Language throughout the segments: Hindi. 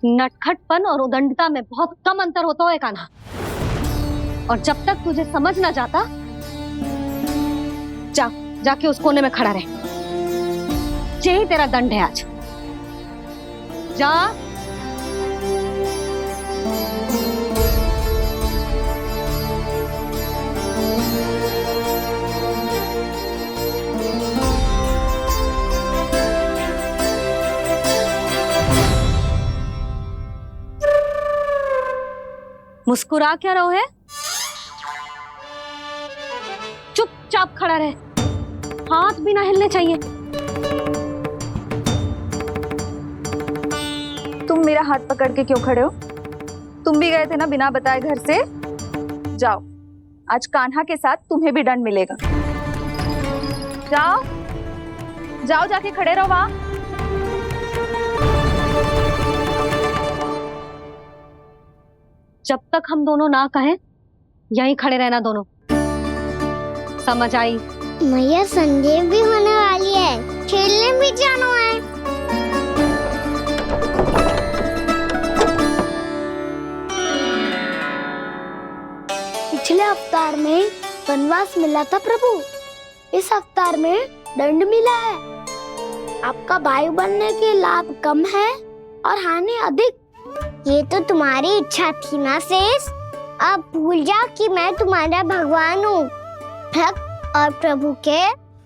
नटखटपन और उदंडता में बहुत कम अंतर होता है कान्हा, और जब तक तुझे समझ ना जाता, जाके उस कोने में खड़ा रहे। यही तेरा दंड है आज। जा। मुस्कुरा क्या रहो है? चुपचाप खड़ा रहे, हाथ भी ना हिलने चाहिए। तुम मेरा हाथ पकड़ के क्यों खड़े हो? तुम भी गए थे ना बिना बताए घर से। जाओ, आज कान्हा के साथ तुम्हें भी दंड मिलेगा। जाओ जाओ, जाके खड़े रहो वहां। जब तक हम दोनों ना कहें, यहीं खड़े रहना दोनों। समझ आई? मैया संध्या भी होने वाली है, खेलने भी जाना है। पिछले अवतार में वनवास मिला था प्रभु, इस अवतार में दंड मिला है। आपका भाई बनने के लाभ कम है और हानि अधिक। ये तो तुम्हारी इच्छा थी ना शेष। अब भूल जाओ कि मैं तुम्हारा भगवान हूँ। भक्त और प्रभु के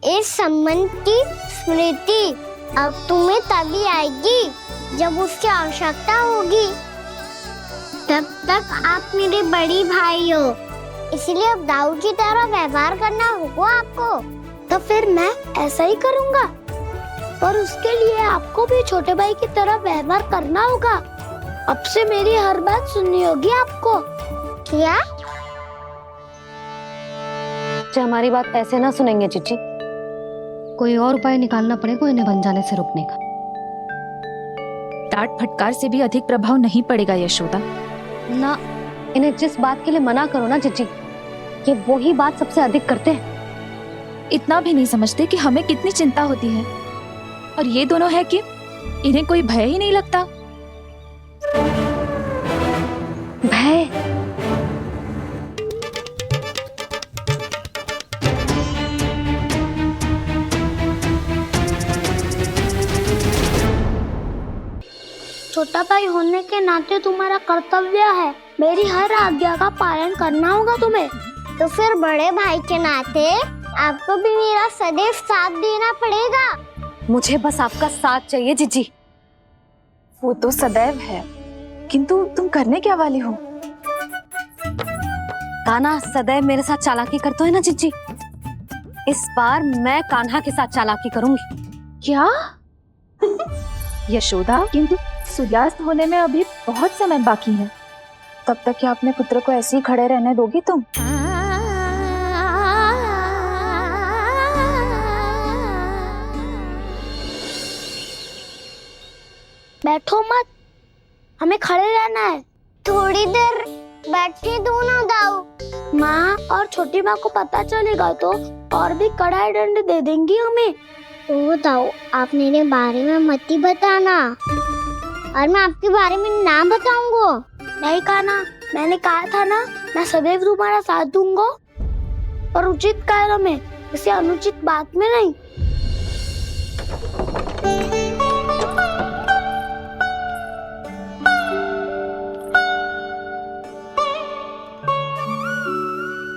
इस संबंध की स्मृति अब तुम्हें तभी आएगी जब उसकी आवश्यकता होगी। तब तक आप मेरे बड़ी भाई हो, इसलिए अब दाऊ की तरह व्यवहार करना होगा आपको। तो फिर मैं ऐसा ही करूँगा, पर उसके लिए आपको भी छोटे भाई की तरह व्यवहार करना होगा। अब से मेरी हर बात सुननी होगी आपको। क्या? हमारी बात ऐसे ना सुनेंगे चिच्ची, कोई और उपाय निकालना पड़ेगा इन्हें बन जाने से रुकने का। डांट फटकार से भी अधिक प्रभाव नहीं पड़ेगा यशोदा। ना, इन्हें जिस बात के लिए मना करो ना चिच्ची, ये वही बात सबसे अधिक करते हैं। इतना भी नहीं समझते कि हमें कितनी चिंता होती है, और ये दोनों है कि इन्हें कोई भय ही नहीं लगता। भय? छोटा भाई होने के नाते तुम्हारा कर्तव्य है, मेरी हर आज्ञा का पालन करना होगा तुम्हें। तो फिर बड़े भाई के नाते आपको भी मेरा सदैव साथ देना पड़ेगा। मुझे बस आपका साथ चाहिए जीजी। वो तो सदैव है, किंतु तुम करने क्या वाली हो? कान्हा सदैव मेरे साथ चालाकी करते है ना जीजी, इस बार मैं कान्हा के साथ चालाकी करूंगी। क्या? यशोदा, किंतु सूर्यास्त होने में अभी बहुत समय बाकी है, तब तक क्या अपने पुत्र को ऐसे ही खड़े रहने दोगी तुम? बैठो मत, हमें खड़े रहना है। थोड़ी देर बैठे दो ना दाऊ। माँ और छोटी माँ को पता चलेगा तो और भी कड़ा दंड दे देंगी हमें। ओ दाऊ, आप मेरे बारे में मत ही बताना, और मैं आपके बारे में ना बताऊंगा। नहीं कान्हा, मैंने कहा था ना, मैं सदैव तुम्हारा साथ दूंगा, और उचित कार्य में, किसी अनुचित बात में नहीं।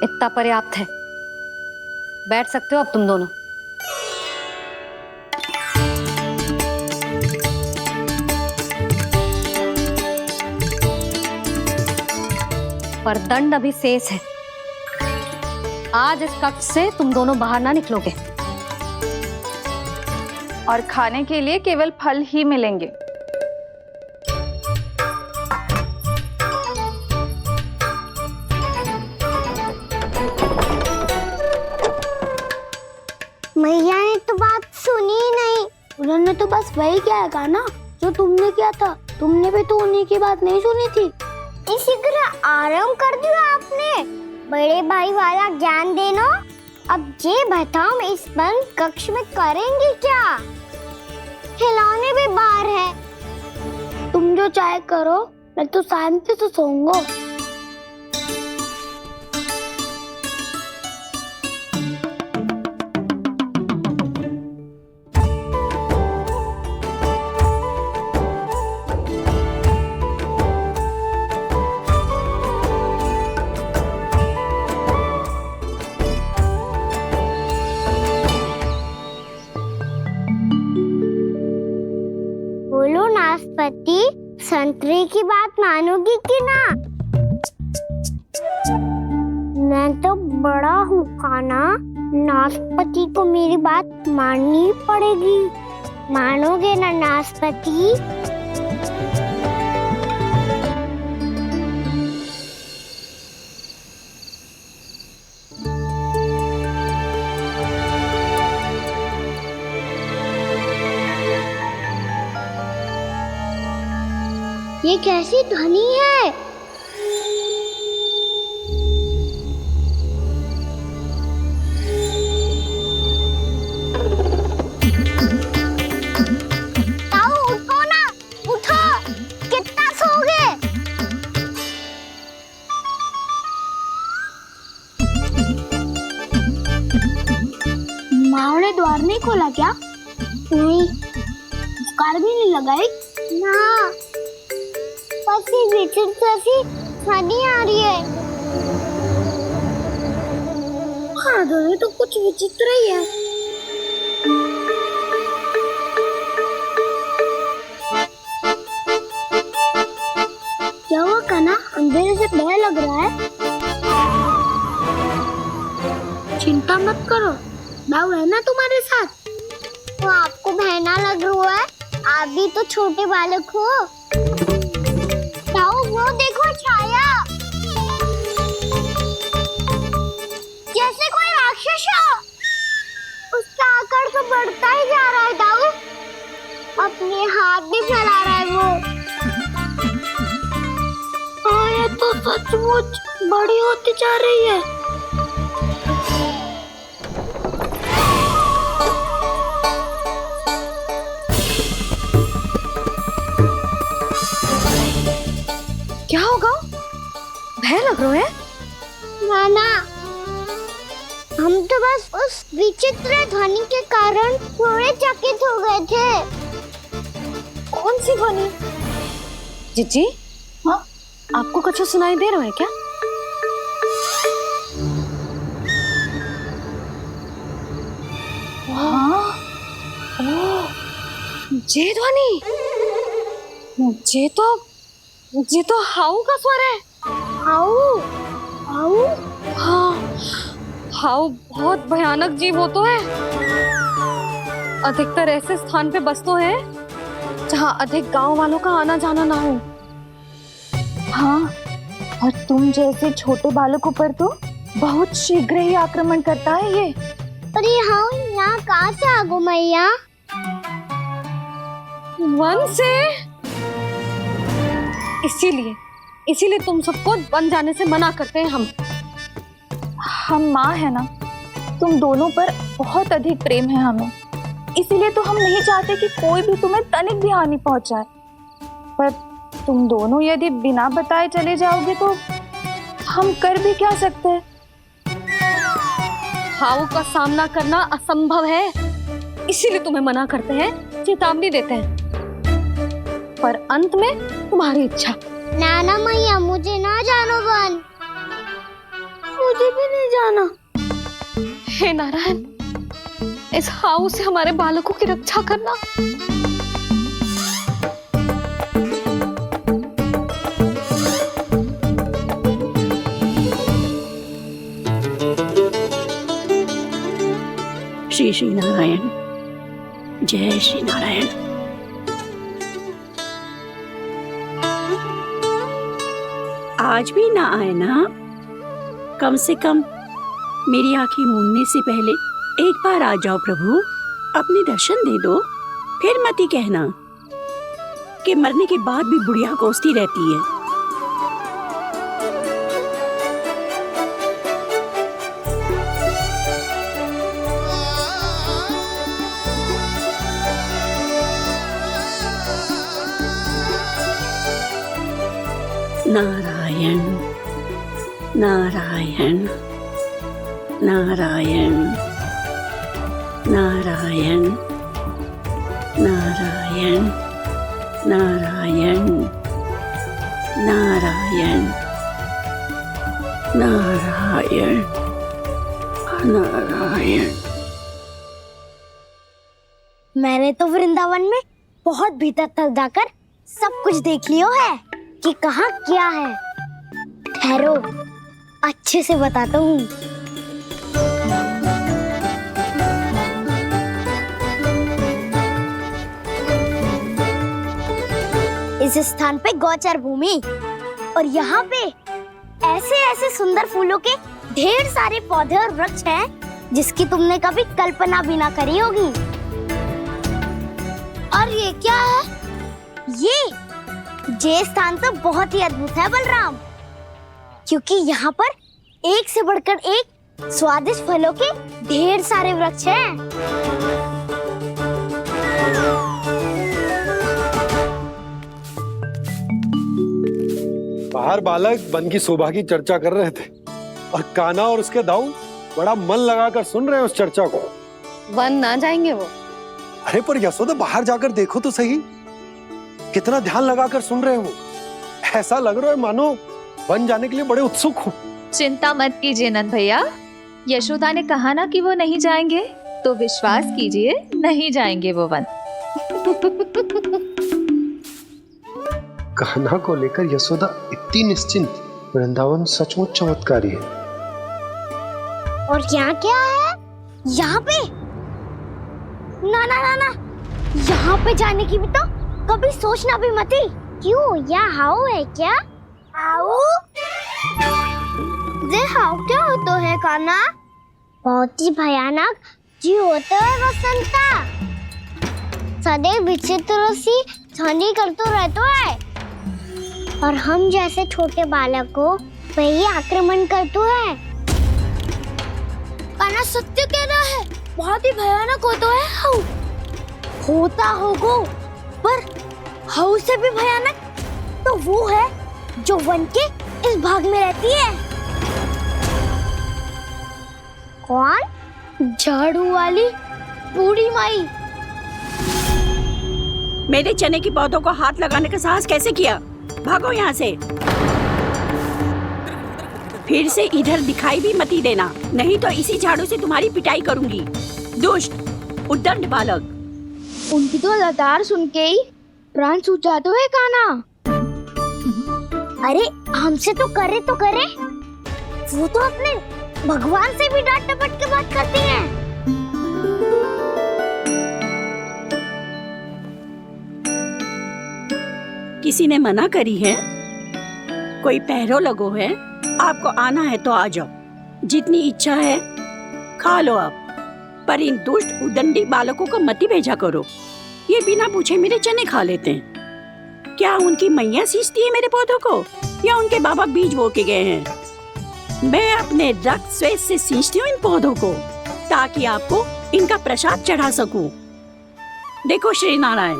इतना पर्याप्त है, बैठ सकते हो अब तुम दोनों। पर दंड अभी शेष है। आज इस कक्ष से तुम दोनों बाहर ना निकलोगे, और खाने के लिए केवल फल ही मिलेंगे। मैया ने तो बात सुनी ही नहीं। उन्होंने तो बस वही किया ना जो तुमने किया था। तुमने भी तो उन्हीं की बात नहीं सुनी थी। शीघ्र आराम कर दिया आपने। बड़े भाई वाला ज्ञान देना। अब ये बताओ, हम इस बंद कक्ष में करेंगे क्या? खिलौने भी बाहर है। तुम तुम जो चाहे करो, मैं तो शांति से सोऊंगा। बोलो नाशपाती, संतरे की बात मानोगी कि ना? मैं तो बड़ा हूँ खाना, नाशपाती को मेरी बात माननी पड़ेगी। मानोगे ना नाशपाती? ये कैसी ध्वनि है? ताऊ उठो ना, उठो, कितना सोओगे? माँ ने द्वार नहीं खोला क्या? नहीं। कार भी नहीं लगाई? ना। विचित्र सी ध्वनि आ रही है। हाँ, ध्वनि तो कुछ विचित्र ही है। क्या हुआ कान्हा? अंधेरे से डर लग रहा है। चिंता मत करो, बाबू है ना तुम्हारे साथ। तो आपको बहना लग रहा है, आप भी तो छोटे बालक हो। वो देखो छाया, जैसे कोई राक्षस हो। उसका आकार तो बढ़ता ही जा रहा है दाऊ, अपने हाथ भी फैला रहा है वो। हाँ, ये तो सचमुच बड़ी होती जा रही है। क्या होगा? भय लग रहा है? नाना, हम तो बस उस विचित्र ध्वनि के कारण थोड़े चकित हो गए थे। कौन सी ध्वनि? जीजी, हाँ, आपको कुछ सुनाई दे रहा है क्या? हाँ, ओह, ये ध्वनि, ये तो हाउ का स्वर है। हाउ? हाउ? हाँ, हाउ बहुत भयानक जीव हो तो है। अधिकतर ऐसे स्थान पे बसते हैं जहाँ अधिक गांव वालों का आना जाना ना हो। हाँ, और तुम जैसे छोटे बालकों पर तो बहुत शीघ्र ही आक्रमण करता है ये। पर ये हाउ यहाँ कहाँ से आ गो मैया? वन से। इसीलिए तुम सबको वन जाने से मना करते हैं हम माँ है ना, तुम दोनों पर बहुत अधिक प्रेम है हमें, इसीलिए तो हम नहीं चाहते कि कोई भी तुम्हें तनिक भी हानि पहुंचाए। पर तुम दोनों यदि बिना बताए चले जाओगे तो हम कर भी क्या सकते हैं? हाउ का सामना करना असंभव है, इसीलिए तुम्हें मना करते हैं, चेतावनी देते हैं। पर अंत में तुम्हारी इच्छा। नाना मैया, मुझे ना जानो वन। मुझे भी नहीं जाना। हे नारायण, इस हाउ से हमारे बालकों की रक्षा करना। श्री श्री नारायण, जय श्री नारायण। आज भी ना आए ना? कम से कम मेरी आंखें मूंदने से पहले एक बार आ जाओ प्रभु, अपने दर्शन दे दो। फिर मत ही कहना कि मरने के बाद भी बुढ़िया कोसती रहती है। नारायण नारायण नारायण नारायण नारायण नारायण नारायण नारायण नारायण। मैंने तो वृंदावन में बहुत भीतर तक जाकर सब कुछ देख लियो है कि कहाँ क्या है। ठहरो, अच्छे से बताता हूँ। इस स्थान पे गौचर भूमि और यहाँ पे ऐसे ऐसे सुंदर फूलों के ढेर सारे पौधे और वृक्ष हैं जिसकी तुमने कभी कल्पना भी ना करी होगी। और ये क्या है? ये स्थान तो बहुत ही अद्भुत है बलराम, क्योंकि यहाँ पर एक से बढ़कर एक स्वादिष्ट फलों के ढेर सारे वृक्ष हैं। बाहर बालक वन की शोभा की चर्चा कर रहे थे और कान्हा और उसके दाऊ बड़ा मन लगाकर सुन रहे हैं उस चर्चा को। वन ना जाएंगे वो? अरे पर यशोदा, बाहर जाकर देखो तो सही, कितना ध्यान लगाकर सुन रहे हो। ऐसा लग रहा है मानो वन जाने के लिए बड़े उत्सुक हो। चिंता मत कीजिए नंद भैया, यशोदा ने कहा ना कि वो नहीं जाएंगे, तो विश्वास कीजिए नहीं जाएंगे वो वन। कान्हा को लेकर यशोदा इतनी निश्चिंत, वृंदावन सचमुच चमत्कारी है। और यहाँ क्या है? यहाँ पे ना ना ना ना, यहाँ पे जाने की भी तो कभी सोचना भी मत ही। क्यों, यहाँ हाउ है क्या? हाउ? ये हाउ क्या होता है कान्हा? बहुत ही भयानक जी होता है वसंता। सदैव विचित्र सी ध्वनि करते रहता है और हम जैसे छोटे बालक को वही आक्रमण करते हैं। कान्हा सत्य कह रहा है, बहुत ही भयानक होता है हाउ। होता होगा, पर हाउ से भी भयानक तो वो है जो वन के इस भाग में रहती है। कौन? झाड़ू वाली बूढ़ी माई। मेरे चने की पौधों को हाथ लगाने का साहस कैसे किया? भागो यहाँ से। फिर से इधर दिखाई भी मत देना, नहीं तो इसी झाड़ू से तुम्हारी पिटाई करूंगी। दुष्ट उद्दंड बालक। उनकी तो लतार सुन के ही प्राण सूझ जाते हुए कान्हा। अरे हमसे तो करे, वो तो अपने भगवान से भी डांट डपट के बात करती हैं। किसी ने मना करी है? कोई पैरों लगो है? आपको आना है तो आ जाओ, जितनी इच्छा है खा लो आप, पर इन दुष्ट उदंडी बालकों को मत ही भेजा करो। ये बिना पूछे मेरे चने खा लेते हैं। क्या उनकी मैया सींचती है मेरे पौधों को, या उनके बाबा बीज बो के गए हैं? मैं अपने रक्त स्वेद से सींचती हूँ इन पौधों को, ताकि आपको इनका प्रसाद चढ़ा सकूं। देखो श्री नारायण,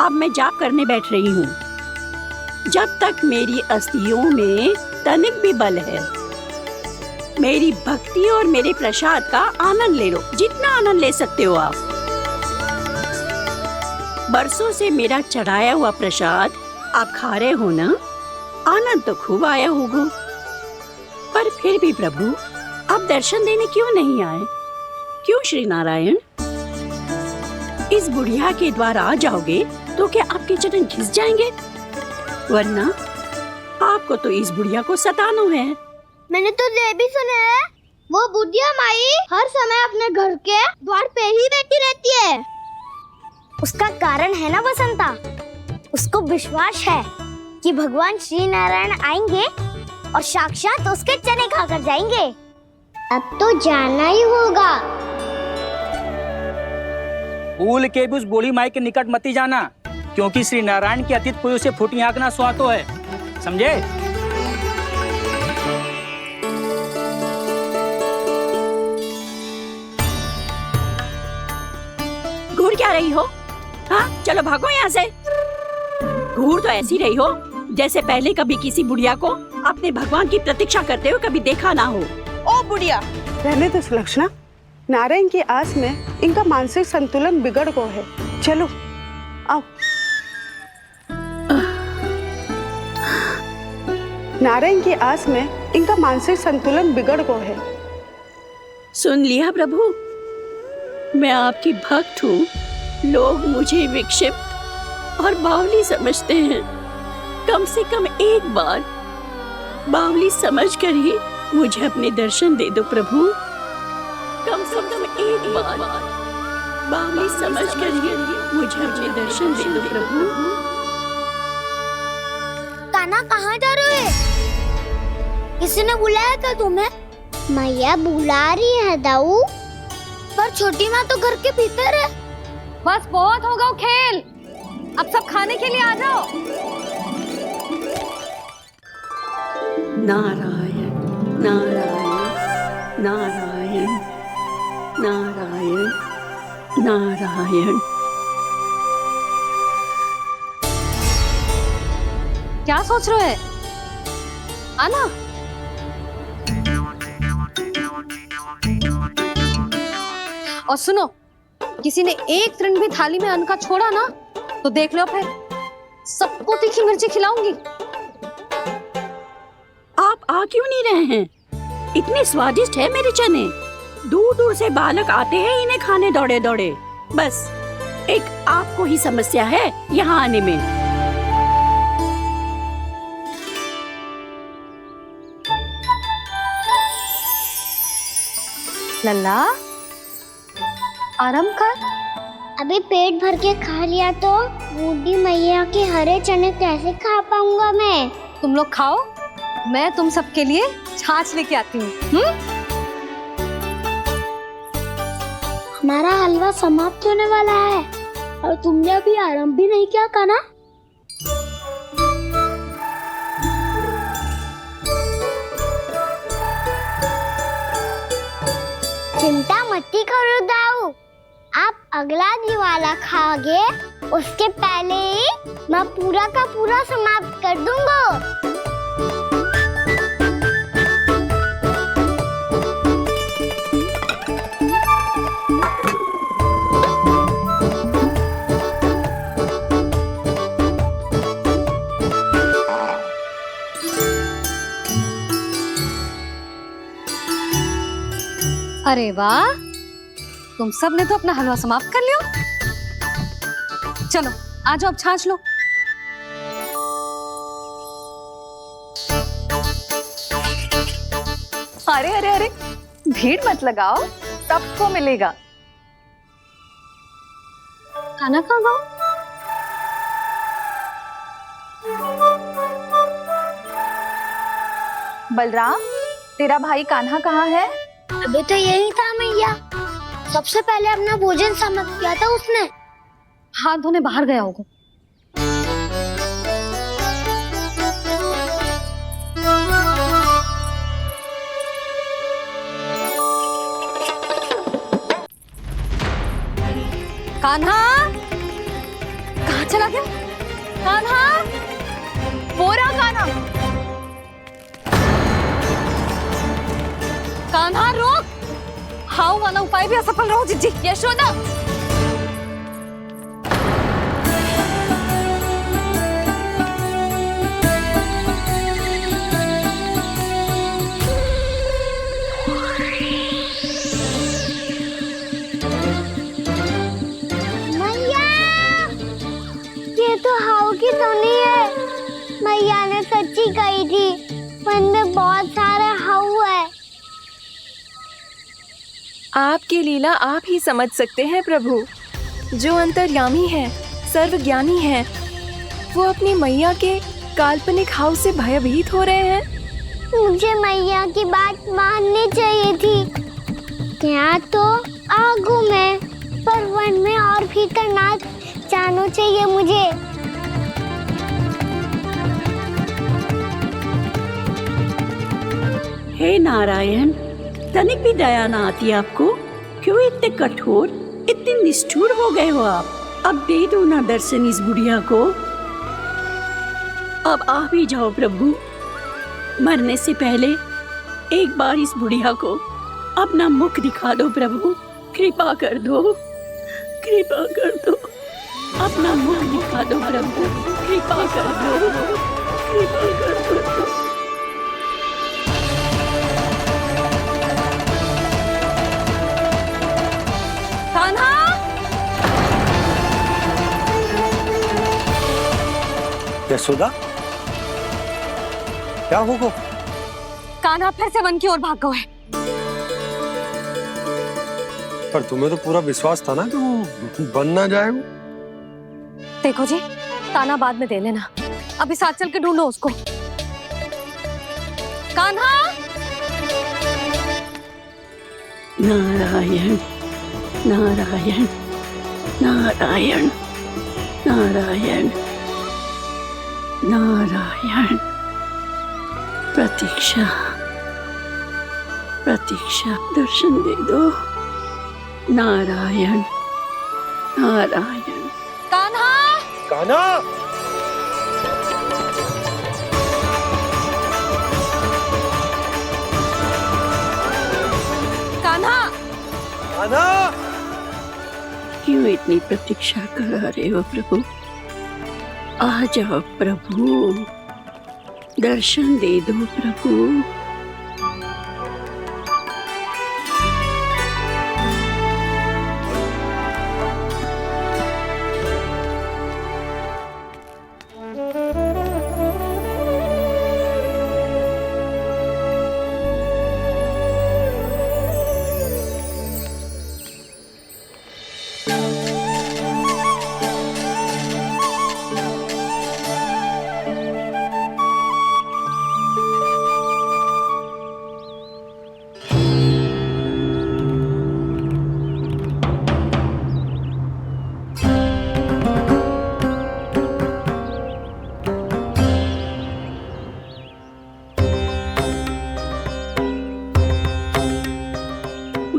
अब मैं जाप करने बैठ रही हूँ। जब तक मेरी अस्थियों में तनिक भी बल है, मेरी भक्ति और मेरे प्रसाद का आनंद ले लो, जितना आनंद ले सकते हो आप। बरसों से मेरा चढ़ाया हुआ प्रसाद आप खा रहे हो ना, आनंद तो खूब आया होगा। पर फिर भी प्रभु आप दर्शन देने क्यों नहीं आए? क्यों श्री नारायण? इस बुढ़िया के द्वार आ जाओगे तो क्या आपके चरण घिस जाएंगे? वरना आपको तो इस बुढ़िया को सताना है। मैंने तो ये भी सुना है, वो बुढ़िया माई हर समय अपने घर के द्वार पे ही बैठी रहती है। उसका कारण है ना बसंता, उसको विश्वास है कि भगवान श्री नारायण आएंगे और साक्षात उसके चने खाकर जाएंगे। अब तो जाना ही होगा। भूल के भी उस बूढ़ी माई के निकट मत जाना, क्योंकि श्री नारायण के अतीत पुरुष से फूटी हाँकना स्वातो है, समझे? घूर क्या रही हो? हाँ, चलो भागो यहाँ से। घूर तो ऐसी रही हो जैसे पहले कभी किसी बुढ़िया को अपने भगवान की प्रतीक्षा करते हुए कभी देखा ना हो। ओ बुढ़िया, रहने दो सुलक्षणा। नारायण की आस में इनका मानसिक संतुलन बिगड़ गया है। चलो आओ। नारायण की आस में इनका मानसिक संतुलन बिगड़ गया है। सुन लिया प्रभु, मैं आपकी भक्त हूँ। लोग मुझे विक्षिप्त और बावली समझते हैं। कम से कम एक बार बावली समझकर ही मुझे अपने दर्शन दे दो प्रभु। कम से कम एक बार बावली समझकर ही मुझे अपने दर्शन दे दो प्रभु। कान्हा कहाँ जा रहे हो? किसी ने बुलाया क्या तुम्हें? मैया बुला रही है दाऊ। पर छोटी माँ तो घर के भीतर है। बस बहुत होगा वो खेल, अब सब खाने के लिए आ जाओ। नारायण नारायण नारायण नारायण नारायण। क्या सोच रहे हो? आना। और सुनो, किसी ने एक तृण भी थाली में अन्न का छोड़ा ना तो देख लो, फिर सबको तीखी मिर्ची खिलाऊंगी। आप आ क्यों नहीं रहे हैं? इतने स्वादिष्ट है मेरे चने। दूर दूर से बालक आते हैं इन्हें खाने दौड़े दौड़े। बस एक आपको ही समस्या है यहाँ आने में। लल्ला, आराम कर। अभी पेट भर के खा लिया तो बूढ़ी मैया के हरे चने कैसे खा पाऊंगा मैं? तुम लोग खाओ, मैं तुम सबके लिए छाछ लेके आती हूँ। हमारा हलवा समाप्त होने वाला है और तुमने अभी आराम भी नहीं किया कान्हा। चिंता मत करो दाऊ, आप अगला दिवाला खाओगे उसके पहले ही मैं पूरा का पूरा समाप्त कर दूंगा। अरे वाह, तुम सब ने तो अपना हलवा समाप्त कर लिया। चलो आ जाओ, अब छाछ लो। अरे अरे अरे, भीड़ मत लगाओ, सबको मिलेगा। खाना खा गो। बलराम, तेरा भाई कान्हा कहाँ है? अभी तो यही था मैया, सबसे पहले अपना भोजन समाप्त किया था उसने। हाथ धोने बाहर गया होगा। कान्हा कहाँ चला गया? कान्हा, बोरा कान्हा। कान्हा रोक। हाउ वाला उपाय भी असफल रहो जिज्जी। यशोदा, मैया, ये तो हाउ की धुनी है। मैया ने सच्ची कही थी, मन में बहुत सारे हाउ है। आपकी लीला आप ही समझ सकते हैं प्रभु। जो अंतर्यामी है, सर्वज्ञानी है, वो अपनी मैया के काल्पनिक हाव से भयभीत हो रहे हैं। मुझे मैया की बात माननी चाहिए थी। यहाँ तो आगू में, पर वन में और भीतर ना जाना चाहिए मुझे। हे नारायण, तनिक भी दया ना आती आपको? क्यों इतने कठोर, इतने निष्ठुर हो गए हो आप? अब दे दो ना दर्शन इस बुढ़िया को। अब आप ही जाओ प्रभु। मरने से पहले एक बार इस बुढ़िया को अपना मुख दिखा दो प्रभु। कृपा कर दो, कृपा कर दो। अपना मुख दिखा दो प्रभु। कृपा कर दो, कृपा कर दो। कान्हा! यशोदा, क्या होगा? कान्हा फिर से वन की ओर भाग गए। पर तुम्हें तो पूरा विश्वास था ना कि वो बन ना जाए। देखो जी, ताना बाद में दे लेना, अभी साथ चल के ढूंढो उसको। कान्हा! नारायण नारायण नारायण नारायण नारायण। प्रतीक्षा प्रतीक्षा, दर्शन दे दो। नारायण नारायण। कान्हा! कान्हा! कान्हा! कान्हा! क्यों इतनी प्रतीक्षा करा रहे हो प्रभु? आ जाओ प्रभु, दर्शन दे दो प्रभु।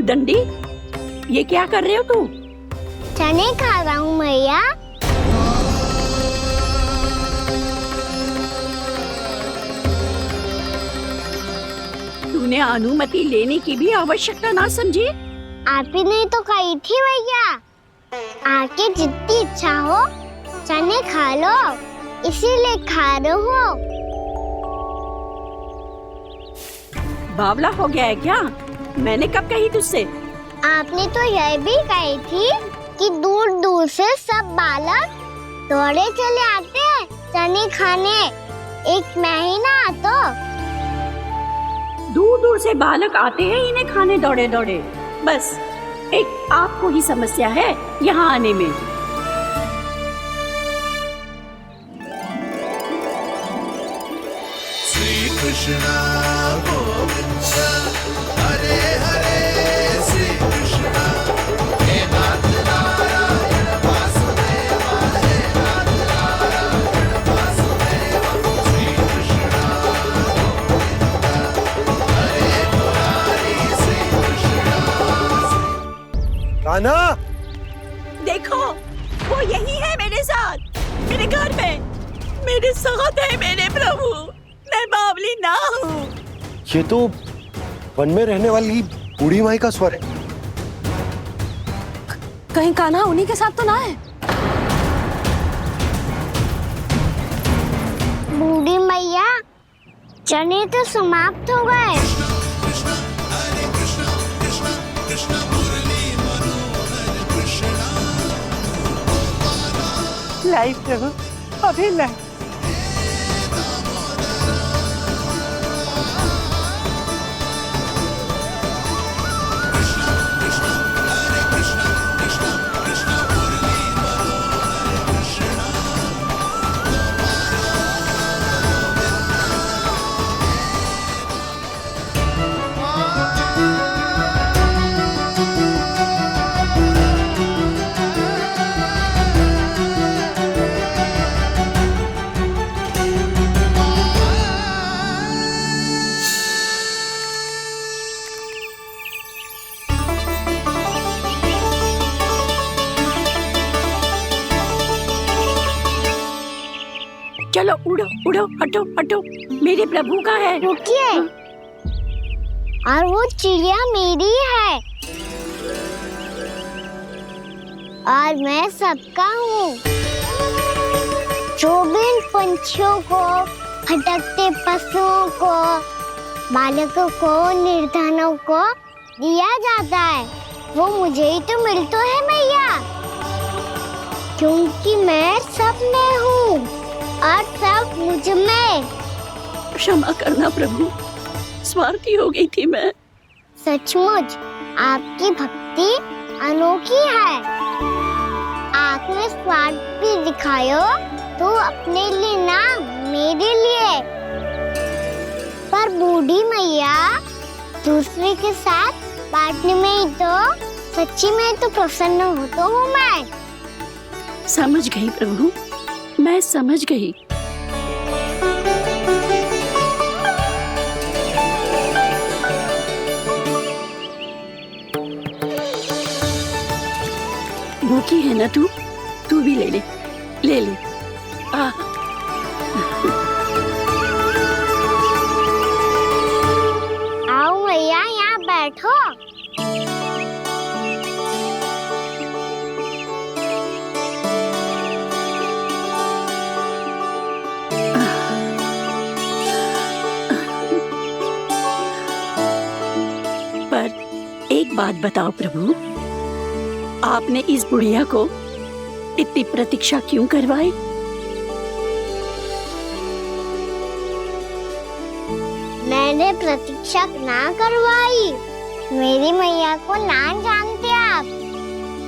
दंडी, ये क्या कर रहे हो तू? चने खा रहा हूँ मैया। तूने अनुमति लेने की भी आवश्यकता ना समझी? आप ही नहीं तो कही थी भैया, आके जितनी इच्छा हो चने खा लो, इसीलिए खा रहे हो। बावला हो गया है क्या? मैंने कब कही तुझसे? आपने तो यह भी कही थी कि दूर दूर से सब बालक दौड़े चले आते हैं चने खाने, एक मैं ही ना तो। दूर दूर से बालक आते हैं इन्हें खाने दौड़े दौड़े। बस एक आपको ही समस्या है यहाँ आने में। श्री कृष्णा गोविंद हरे हरे, श्री कृष्णा हे नाथ नारायण वासुदेव, हे नाथ नारायण वासुदेव। श्री कृष्णा गोविंद हरे मुरारी, श्री कृष्णा। कान्हा! देखो, वो यही है मेरे साथ, मेरे घर में, मेरे साथ है मेरे प्रभु। मैं बावली ना हूँ। ये तो वन में रहने वाली बूढ़ी माई का स्वर है। कहीं कान्हा उन्हीं के साथ तो ना है? बूढ़ी मैया, चने तो समाप्त हो गए। लाइव प्रभु, अभी लाइव। चलो उड़ो उड़ो, हटो हटो, मेरे प्रभु का है। रुकिए, और वो चिड़िया मेरी है और मैं सबका हूँ। जो भी इन पंछियों को, भटकते पशुओं को, बालकों को, निर्धनों को दिया जाता है, वो मुझे ही तो मिलता है मैया, क्योंकि मैं सब में हूँ और सब मुझ में। क्षमा करना प्रभु, स्वार्थी हो गई थी मैं। सचमुच आपकी भक्ति अनोखी है। आपने स्वार्थ भी दिखायो तो अपने लिए ना, मेरे लिए। पर बूढ़ी मैया दूसरे के साथ बांटने में ही तो, सच्ची में तो प्रसन्न हो तो हूँ मैं। समझ गई प्रभु, मैं समझ गई। भूखी है ना तू भी ले ले, ले ले। आओ मैया, यहाँ बैठो। पर एक बात बताओ प्रभु, आपने इस बुढ़िया को इतनी प्रतीक्षा क्यों करवाई? मैंने प्रतीक्षा ना करवाई। मेरी मैया को ना जानते आप,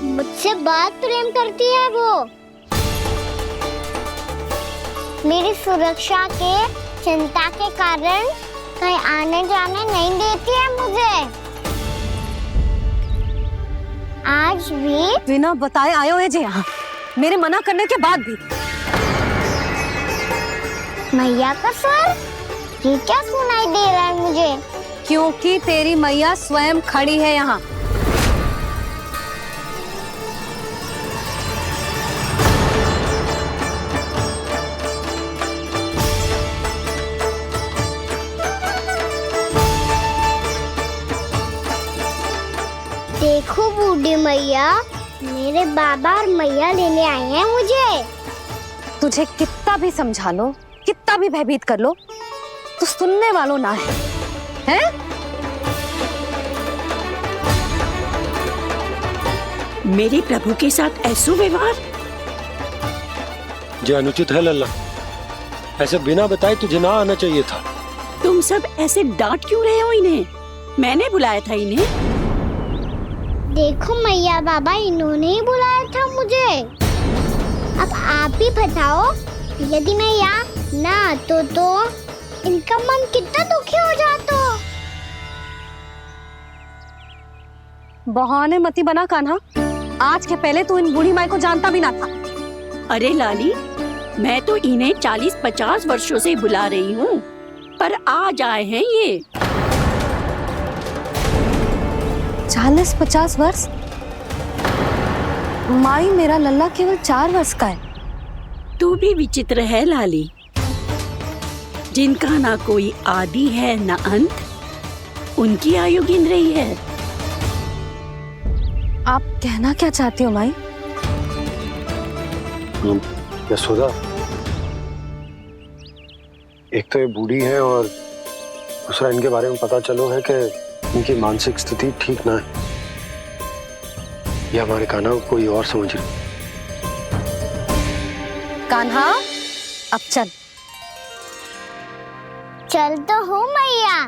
मुझसे बहुत प्रेम करती है वो। मेरी सुरक्षा के चिंता के कारण कहीं आने जाने नहीं देती है मुझे। आज भी बिना बताए आए हुए जे यहाँ, मेरे मना करने के बाद भी। मैया का स्वर, ये क्या सुनाई दे रहा है मुझे? क्योंकि तेरी मैया स्वयं खड़ी है यहाँ। देखो बूढ़ी मैया, मेरे बाबा और मैया लेने आए हैं मुझे। तुझे कितना भी समझा लो, कितना भी भयभीत कर लो, तो सुनने वालों ना है, हैं? मेरे प्रभु के साथ ऐसा व्यवहार जो अनुचित है लल्ला। ऐसे बिना बताए तुझे ना आना चाहिए था। तुम सब ऐसे डांट क्यों रहे हो इन्हें? मैंने बुलाया था इन्हें। देखो मैया बाबा, इन्होंने ही बुलाया था मुझे। अब आप ही बताओ, यदि मैं यहाँ ना आतो तो इनका मन कितना दुखी हो जाता। बहाने मती बना कान्हा, आज के पहले तू इन बूढ़ी माई को जानता भी ना था। अरे लाली, मैं तो इन्हें 40-50 वर्षों से बुला रही हूँ, पर आज आए हैं ये। 40-50 वर्ष? माई, मेरा लल्ला केवल 4 वर्ष का है। तू भी विचित्र है लाली, जिनका ना कोई आदि है ना अंत, उनकी आयु गिन रही है। आप कहना क्या चाहती हो माई? यशोदा, एक तो ये बूढ़ी है और दूसरा इनके बारे में पता चलो है कि इनकी मानसिक स्थिति ठीक ना है। ये हमारे कान्हा को कोई और समझ रही। कान्हा, अब चल। चल तो हूँ मैया।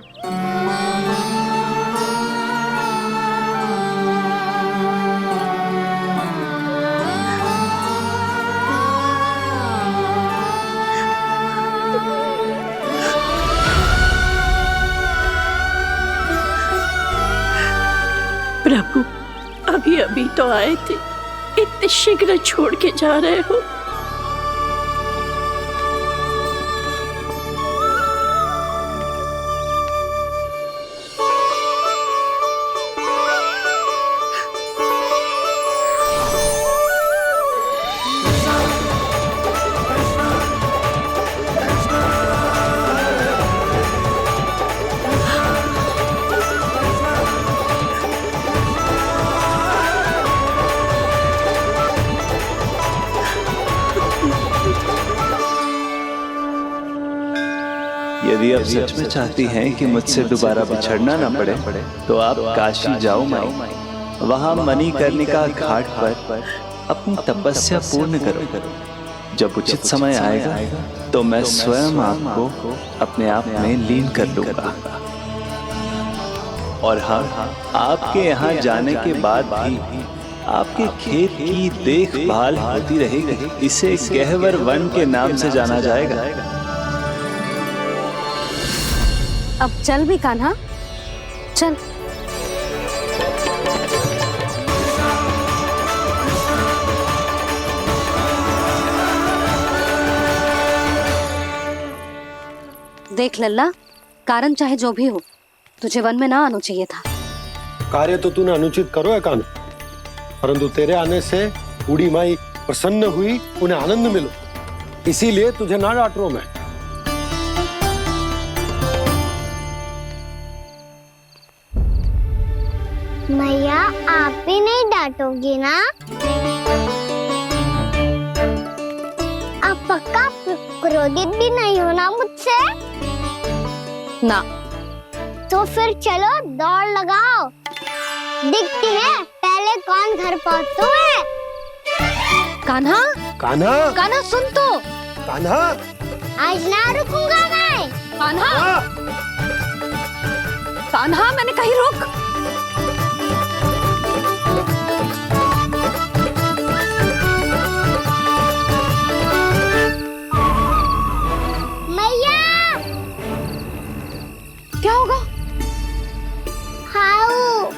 प्रभु, अभी अभी तो आए थे, इतने शीघ्र छोड़ के जा रहे हो? यदि आप सच में चाहती हैं कि मुझसे दोबारा बिछड़ना ना पड़े तो आप काशी जाओ माई। वहाँ मणिकर्णिका घाट पर अपनी तपस्या पूर्ण करो। जब उचित समय आएगा तो मैं स्वयं आपको अपने आप में लीन कर लूंगा। और हाँ, आपके यहाँ जाने के बाद भी आपके खेत की देखभाल होती रहेगी। इसे गहवर वन के नाम से जाना जाएगा। अब चल भी कान्हा, चल। देख लल्ला, कारण चाहे जो भी हो, तुझे वन में ना आना चाहिए था। कार्य तो तूने अनुचित करो है कान्हा, परंतु तेरे आने से बूढ़ी माई प्रसन्न हुई, उन्हें आनंद मिलो, इसीलिए तुझे ना डांट रहा हूं मैं। मैया आप भी नहीं डांटोगी ना? आप पक्का क्रोधित भी नहीं हो ना मुझसे? ना। तो फिर चलो दौड़ लगाओ, दिखती है पहले कौन घर पहुंचता है। कान्हा, कान्हा, कान्हा सुन तो। कान्हा, आज ना रुकूंगा मैं। कान्हा, कान्हा मैंने कही रुक। मैया, क्या होगा? हाउ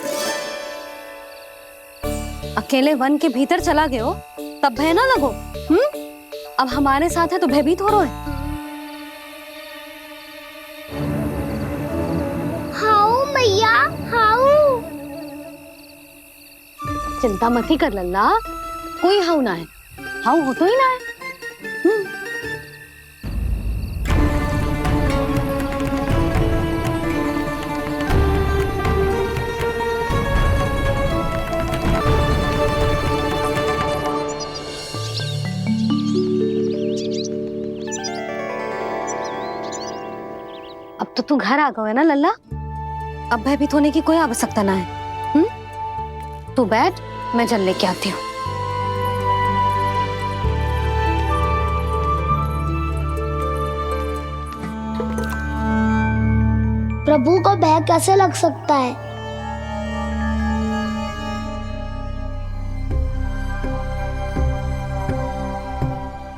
अकेले वन के भीतर चला गए हो तब भय ना लगो। अब हमारे साथ है तो भयभीत हो रहे हैं। हाउ मैया, हाउ। चिंता मत ही कर लल्ला, कोई हाउ ना है। हाउ हो तो ही ना है। अब तो तू घर आ गया है ना लल्ला, अब भयभीत होने की कोई आवश्यकता ना है। तू बैठ, मैं जल लेके आती हूँ। प्रभु को भय कैसे लग सकता है?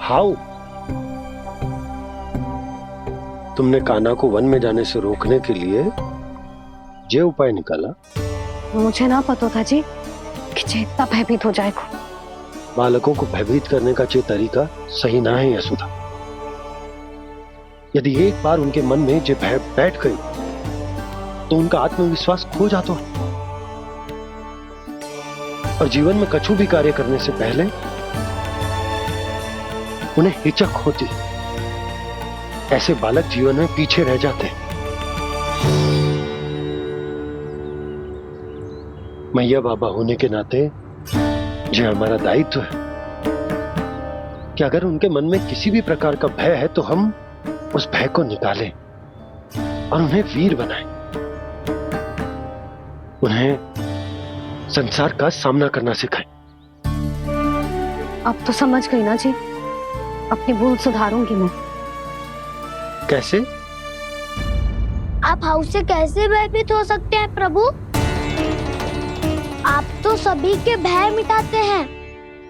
हाउ, तुमने कान्हा को वन में जाने से रोकने के लिए ये उपाय निकाला? मुझे ना पता था जी कि जे इतना भयभीत हो जाएगा। बालकों को भयभीत करने का ये तरीका सही ना है यशोदा। यदि एक बार उनके मन में ये भय बैठ गई तो उनका आत्मविश्वास खो जाता है और जीवन में कछु भी कार्य करने से पहले उन्हें हिचक होती। ऐसे बालक जीवन में पीछे रह जाते हैं। मैया बाबा होने के नाते ये हमारा दायित्व है कि अगर उनके मन में किसी भी प्रकार का भय है तो हम उस भय को निकालें और उन्हें वीर बनाएं, उन्हें संसार का सामना करना सिखाएं। अब तो समझ गई ना जी, अपनी भूल सुधारूंगी मैं। कैसे? आप हाउ से कैसे भयभीत हो सकते हैं प्रभु? आप तो सभी के भय मिटाते हैं।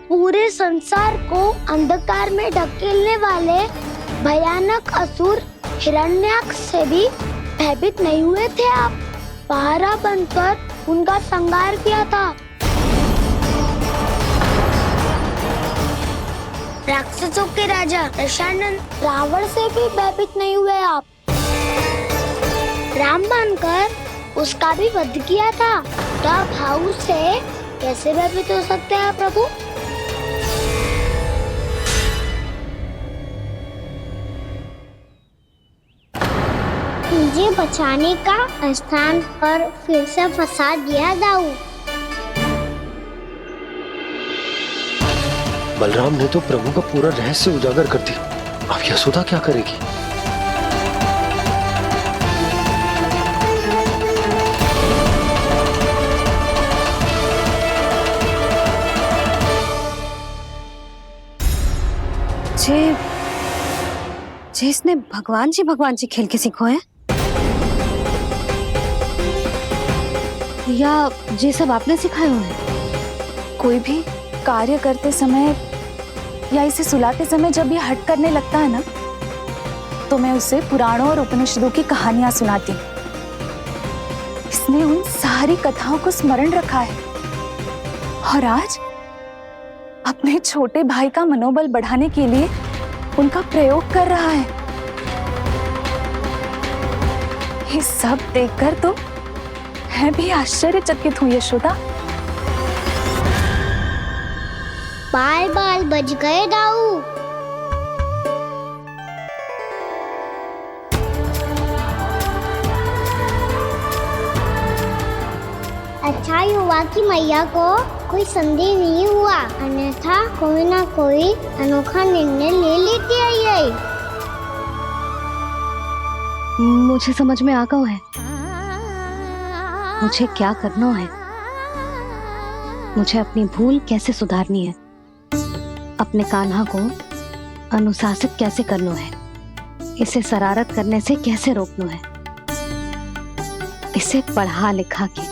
पूरे संसार को अंधकार में ढकेलने वाले भयानक असुर हिरण्याक्ष से भी भयभीत नहीं हुए थे आप। पहरा बनकर उनका संहार किया था। राक्षसों के राजा दशानन रावण से भी भयभीत नहीं हुए आप। राम बनकर उसका भी वध किया था। तो आप हाउ से कैसे भयभीत हो सकते हैं प्रभु? मुझे बचाने का स्थान पर फिर से फंसा दिया दाऊ। बलराम ने तो प्रभु का पूरा रहस्य उजागर कर दिया। अब यशोदा क्या करेगी? जे इसने भगवान जी खेल के सीखो है, या ये सब आपने सिखाए हुए हैं? कोई भी कार्य करते समय या इसे सुलाते समय जब ये हट करने लगता है ना, तो मैं उसे पुराणों और उपनिषदों की कहानियां सुनाती हूँ। इसने उन सारी कथाओं को स्मरण रखा है और आज अपने छोटे भाई का मनोबल बढ़ाने के लिए उनका प्रयोग कर रहा है। ये सब देखकर तो मैं भी आश्चर्यचकित हूँ यशोदा। बाल बाल बज गए दाऊ। अच्छा ही हुआ कि मैया को कोई संदेह नहीं हुआ, अन्यथा कोई ना कोई अनोखा निर्णय ले लेती है ये। मुझे समझ में आ गया है मुझे क्या करना है। मुझे अपनी भूल कैसे सुधारनी है, अपने कान्हा को अनुशासित कैसे करना है, इसे शरारत करने से कैसे रोकना है, इसे पढ़ा लिखा के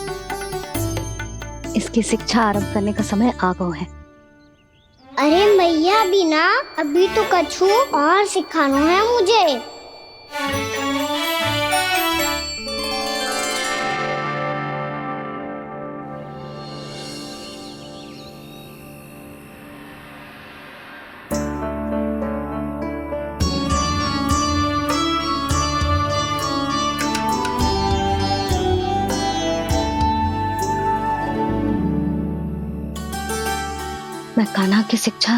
इसकी शिक्षा आरंभ करने का समय आ गया है। अरे मैया बिना, अभी तो कछु और सिखाना है मुझे। मैं कान्हा की शिक्षा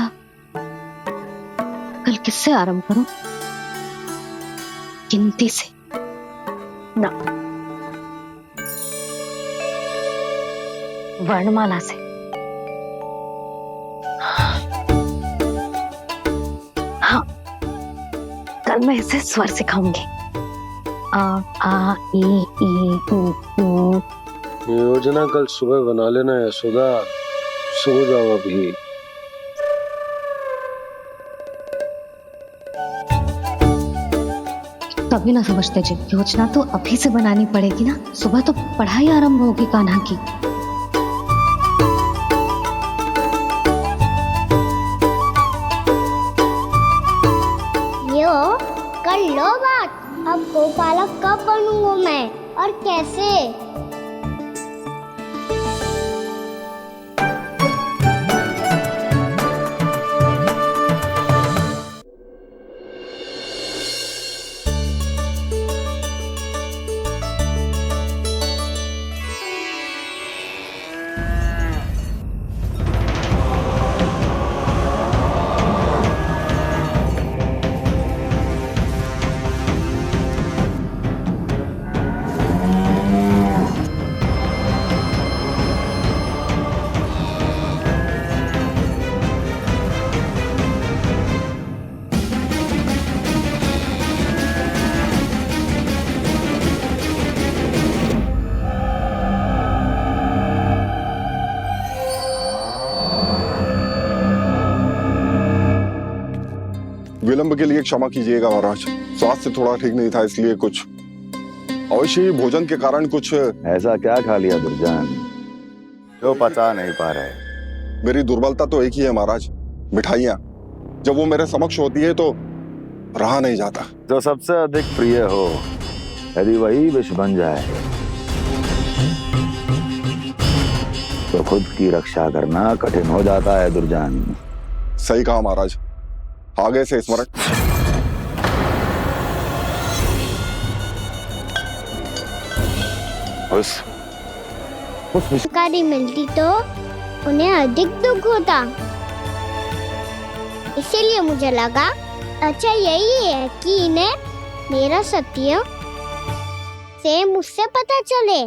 कल किससे आरंभ करूं? गिनती से ना, वर्णमाला से। हाँ, कल मैं इसे स्वर सिखाऊंगी। आ आ ई ई उ। योजना कल सुबह बना लेना यशोदा, सो जाओ अभी। कभी ना समझते जी, योजना तो अभी से बनानी पड़ेगी ना। सुबह तो पढ़ाई आरंभ होगी कान्हा की। यो कर लो बात। अब गोपालक कब बनूंगा मैं और कैसे? विलंब के लिए क्षमा कीजिएगा महाराज, स्वास्थ्य थोड़ा ठीक नहीं था इसलिए कुछ अवश्य ही भोजन के कारण कुछ। ऐसा क्या खा लिया दुर्जन जो पचा नहीं पा रहे? मेरी दुर्बलता तो एक ही है महाराज, मिठाइयाँ। जब वो मेरे समक्ष होती है तो रहा नहीं जाता। जो सबसे अधिक प्रिय हो, यदि वही विष बन जाए तो खुद की रक्षा करना कठिन हो जाता है दुर्जन। सही कहा महाराज, आगे से स्मरण। उस जानकारी मिलती तो उन्हें अधिक दुख होता, इसीलिए मुझे लगा अच्छा यही है कि इन्हें मेरा सत्य से मुझसे पता चले।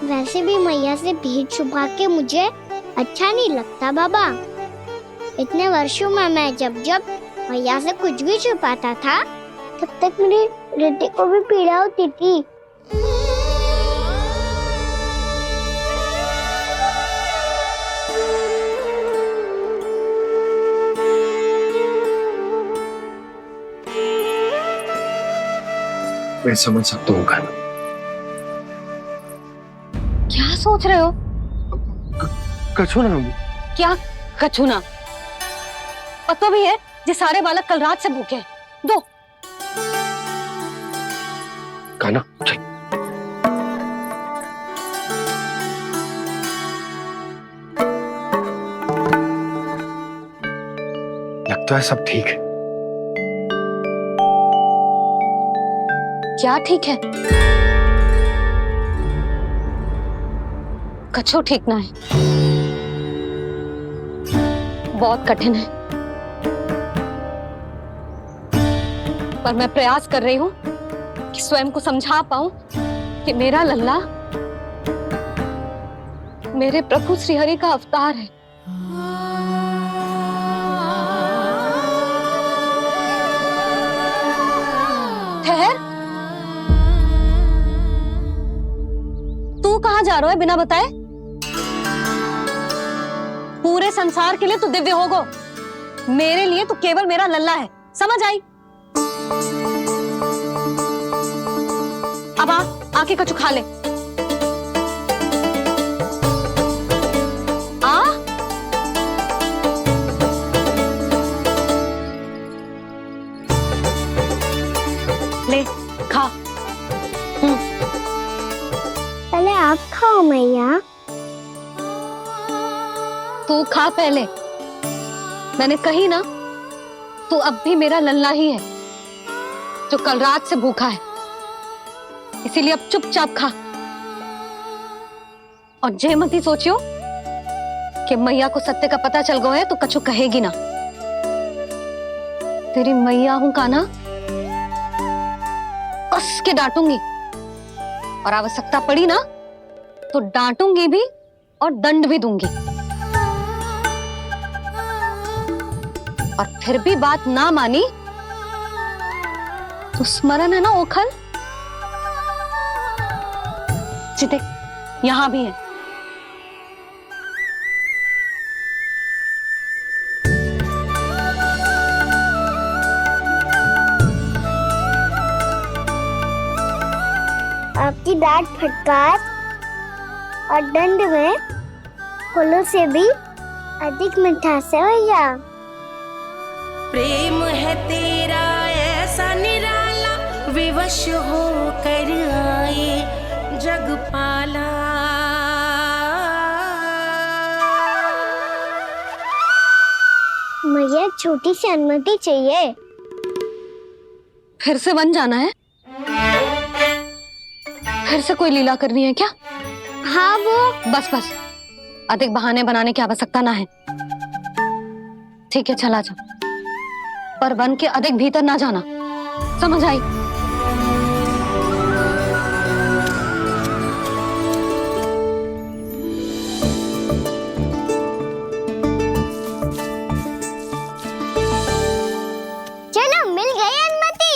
वैसे भी मैया से भीड़ छुपा के मुझे अच्छा नहीं लगता बाबा। इतने वर्षों में मैं जब जब मैया से कुछ भी छुपाता था तब तक मेरी हृदय को भी पीड़ा होती थी। मैं समझ सकता हूँ खाना। क्या सोच रहे हो? कछू ना क्या कछूना? पता भी है ये सारे बालक कल रात से भूखे हैं। दो खाना चल। लगता है सब ठीक है। क्या ठीक है? कछू ठीक ना है, बहुत कठिन है, पर मैं प्रयास कर रही हूं कि स्वयं को समझा पाऊं कि मेरा लल्ला मेरे प्रभु श्रीहरि का अवतार है। ठहर, तू कहां जा रहा है बिना बताए? पूरे संसार के लिए तू दिव्य होगो, मेरे लिए तू केवल मेरा लल्ला है, समझ आई? अब आके कछु खा ले। आ ले खा। पहले आप खाओ मैया। तू खा पहले, मैंने कही ना, तू अब भी मेरा लल्ला ही है जो कल रात से भूखा है, इसीलिए अब चुपचाप खा। और जय मत ही सोचियो कि मैया को सत्य का पता चल गया है तो कछु कहेगी ना। तेरी मैया हूं कान्हा, कस के डांटूंगी, और आवश्यकता पड़ी ना तो डांटूंगी भी और दंड भी दूंगी। और फिर भी बात ना मानी तो स्मरण है ना ओखल, देख यहां भी है। आपकी डांट फटकार और दंड में फूलों से भी अधिक मिठास है भैया। प्रेम है तेरा ऐसा निराला, विवश हो कर आए जगपाला। मुझे छोटी सी अनुमति चाहिए। फिर से बन जाना है? फिर से कोई लीला करनी है क्या? हाँ वो बस बस, अधिक बहाने बनाने की आवश्यकता ना है। ठीक है चला जा, पर वन के अधिक भीतर ना जाना, समझ आई? चलो मिल गई अनुमति।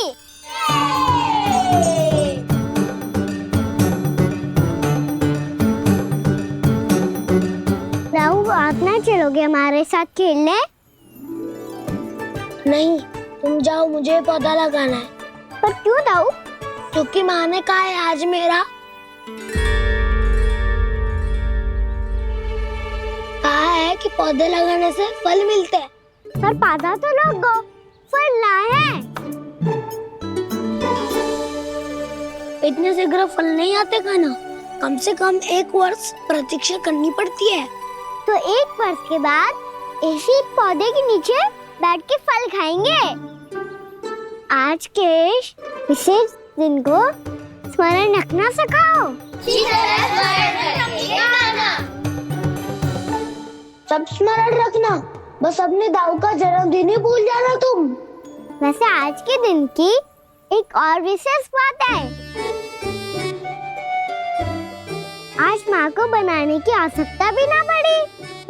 राहु आप ना चलोगे हमारे साथ खेलने? नहीं, तुम जाओ, मुझे पौधा लगाना है। पर क्यों दाऊ? क्योंकि माँ ने कहा है आज मेरा कहा है कि पौधे लगाने से फल मिलते हैं। पर पौधा तो लगो, फल ना है। इतने शीघ्र फल नहीं आते खाना, कम से कम 1 वर्ष प्रतीक्षा करनी पड़ती है। तो 1 वर्ष के बाद इसी पौधे के नीचे बैठ के फल खाएंगे। आज के विशेष दिन को स्मरण रखना सिखाओ। सब स्मरण रखना, बस अपने दाऊ का जन्मदिन ही भूल जाना तुम। वैसे आज के दिन की एक और विशेष बात है। आज माँ को बनाने की आवश्यकता भी ना पड़ी,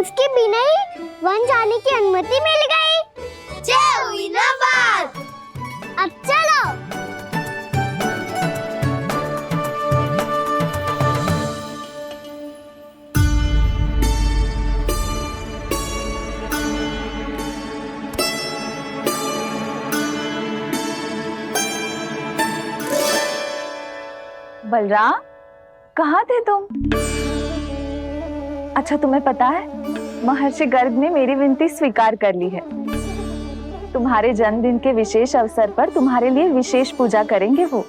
उसके बिना ही वन जाने की अनुमति मिल गई। जय हुई ना बात। अब चलो। बलराम, कहाँ थे तुम? अच्छा, तुम्हें पता है महर्षि गर्ग ने मेरी विनती स्वीकार कर ली है। तुम्हारे जन्मदिन के विशेष अवसर पर तुम्हारे लिए विशेष पूजा करेंगे वो।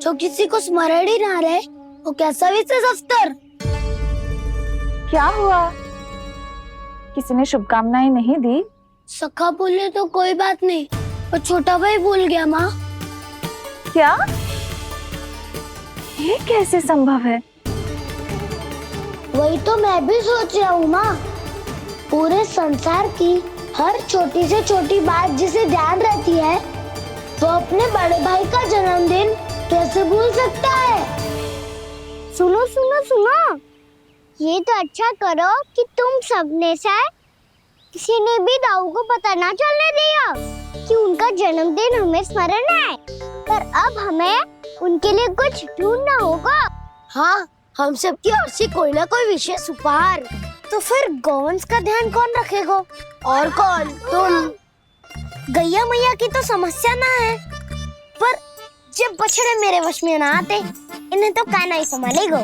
जो किसी को स्मरण ही ना रहे वो कैसा विशेष अवसर? क्या हुआ? किसी ने शुभकामनाएं नहीं दी? सखा बोले तो कोई बात नहीं, पर छोटा भाई भूल गया माँ। क्या? ये कैसे संभव है? वही तो मैं भी सोच रहा हूँ माँ। पूरे संसार की हर छोटी से छोटी बात जिसे ध्यान रहती है, वो अपने बड़े भाई का जन्मदिन कैसे भूल सकता है? सुनो सुनो सुनो, ये तो अच्छा करो कि तुम सबने से किसी ने भी दाऊ को पता ना चलने दिया कि उनका जन्मदिन हमें स्मरण है। पर अब हमें उनके लिए कुछ ढूंढना होगा। हाँ, हम सबकी ओर से कोई ना कोई विशेष उपहार। तो फिर गोवंश का ध्यान कौन रखेगा? और कौन? तुम। गैया मैया की तो समस्या ना है, पर जब बछड़े मेरे वश में ना आते, इन्हें तो कान्हा ही संभालेगा।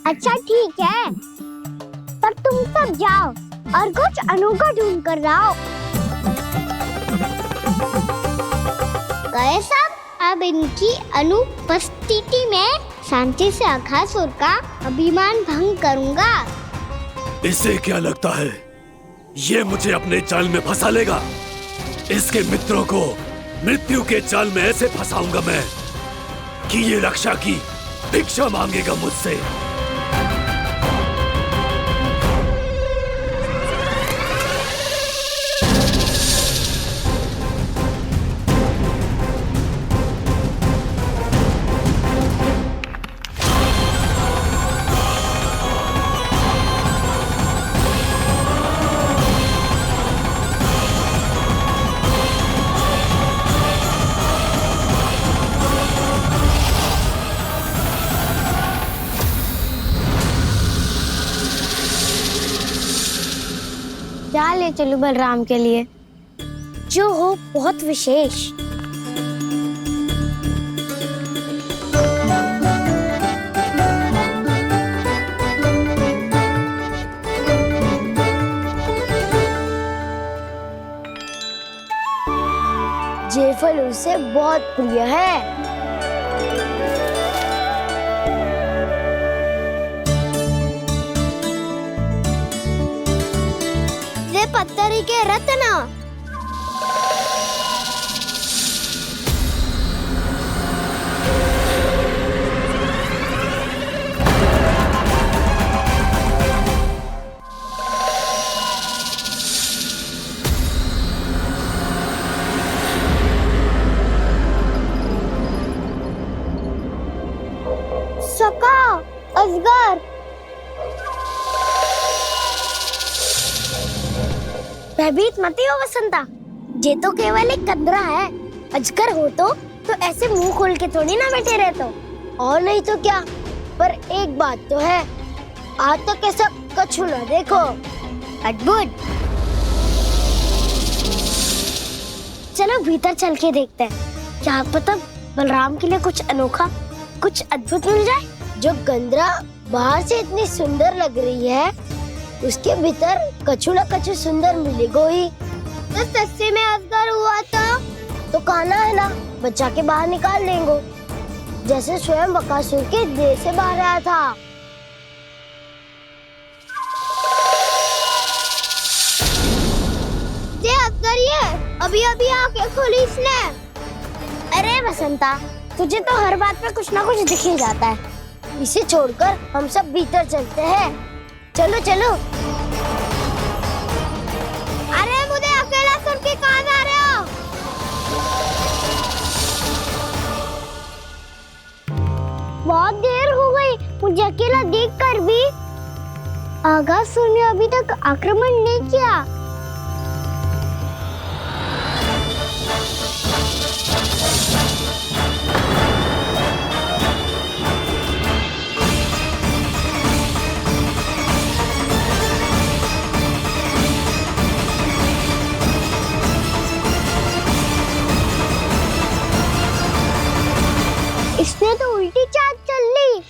अच्छा ठीक है, पर तुम सब जाओ और कुछ अनोखा ढूंढ कर लाओ। गए सब? अब इनकी अनुपस्थिति में शांति से अघासुर का अभिमान भंग करूंगा। इसे क्या लगता है ये मुझे अपने जाल में फंसा लेगा? इसके मित्रों को मृत्यु के जाल में ऐसे फंसाऊंगा मैं कि ये रक्षा की भिक्षा मांगेगा मुझसे। क्या ले चलूं बलराम के लिए जो हो बहुत विशेष? ये फल उसे बहुत प्रिय है। पत्थरी के रत्न। सका, अजगर। भयभीत मत हो वसंता, ये तो केवल एक कंदरा है। अजगर हो तो ऐसे मुंह खोल के थोड़ी ना बैठे रहते हो। और नहीं तो क्या, पर एक बात तो है, आज तक ऐसा कछु ना देखो। अद्भुत। चलो भीतर चल के देखते हैं, क्या पता बलराम के लिए कुछ अनोखा, कुछ अद्भुत मिल जाए। जो गंदरा बाहर से इतनी सुंदर लग रही है, उसके भीतर कछु न कछु सुंदर मिलेगा ही। तो सस्ते में अजगर हुआ तो कान्हा है ना, बच्चा के बाहर निकाल देंगे, जैसे स्वयं बकासुर के देह से बाहर आया था। ये अजगर ये अभी अभी आके खोली इसने। अरे वसंता, तुझे तो हर बात पे कुछ ना कुछ दिख ही जाता है। इसे छोड़कर हम सब भीतर चलते हैं। चलो चलो। अरे मुझे अकेला सुन के कहाँ जा रहे हो? बहुत देर हो गई मुझे अकेला देखकर भी। अघासुर ने अभी तक आक्रमण नहीं किया। इसने तो उल्टी चाल चल ली।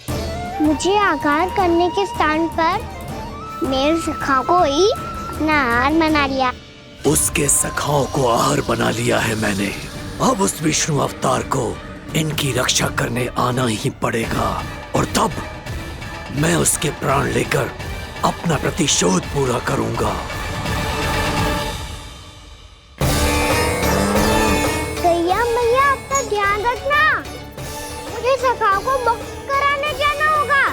आघात करने के स्थान पर मेरे सखा को ही अपना आहार बना लिया। उसके सखाओं को आहार बना लिया है मैंने। अब उस विष्णु अवतार को इनकी रक्षा करने आना ही पड़ेगा, और तब मैं उसके प्राण लेकर अपना प्रतिशोध पूरा करूंगा। गैया मैया अपना ध्यान रखना, मुझे सखा को मुक्त कराने जाना होगा।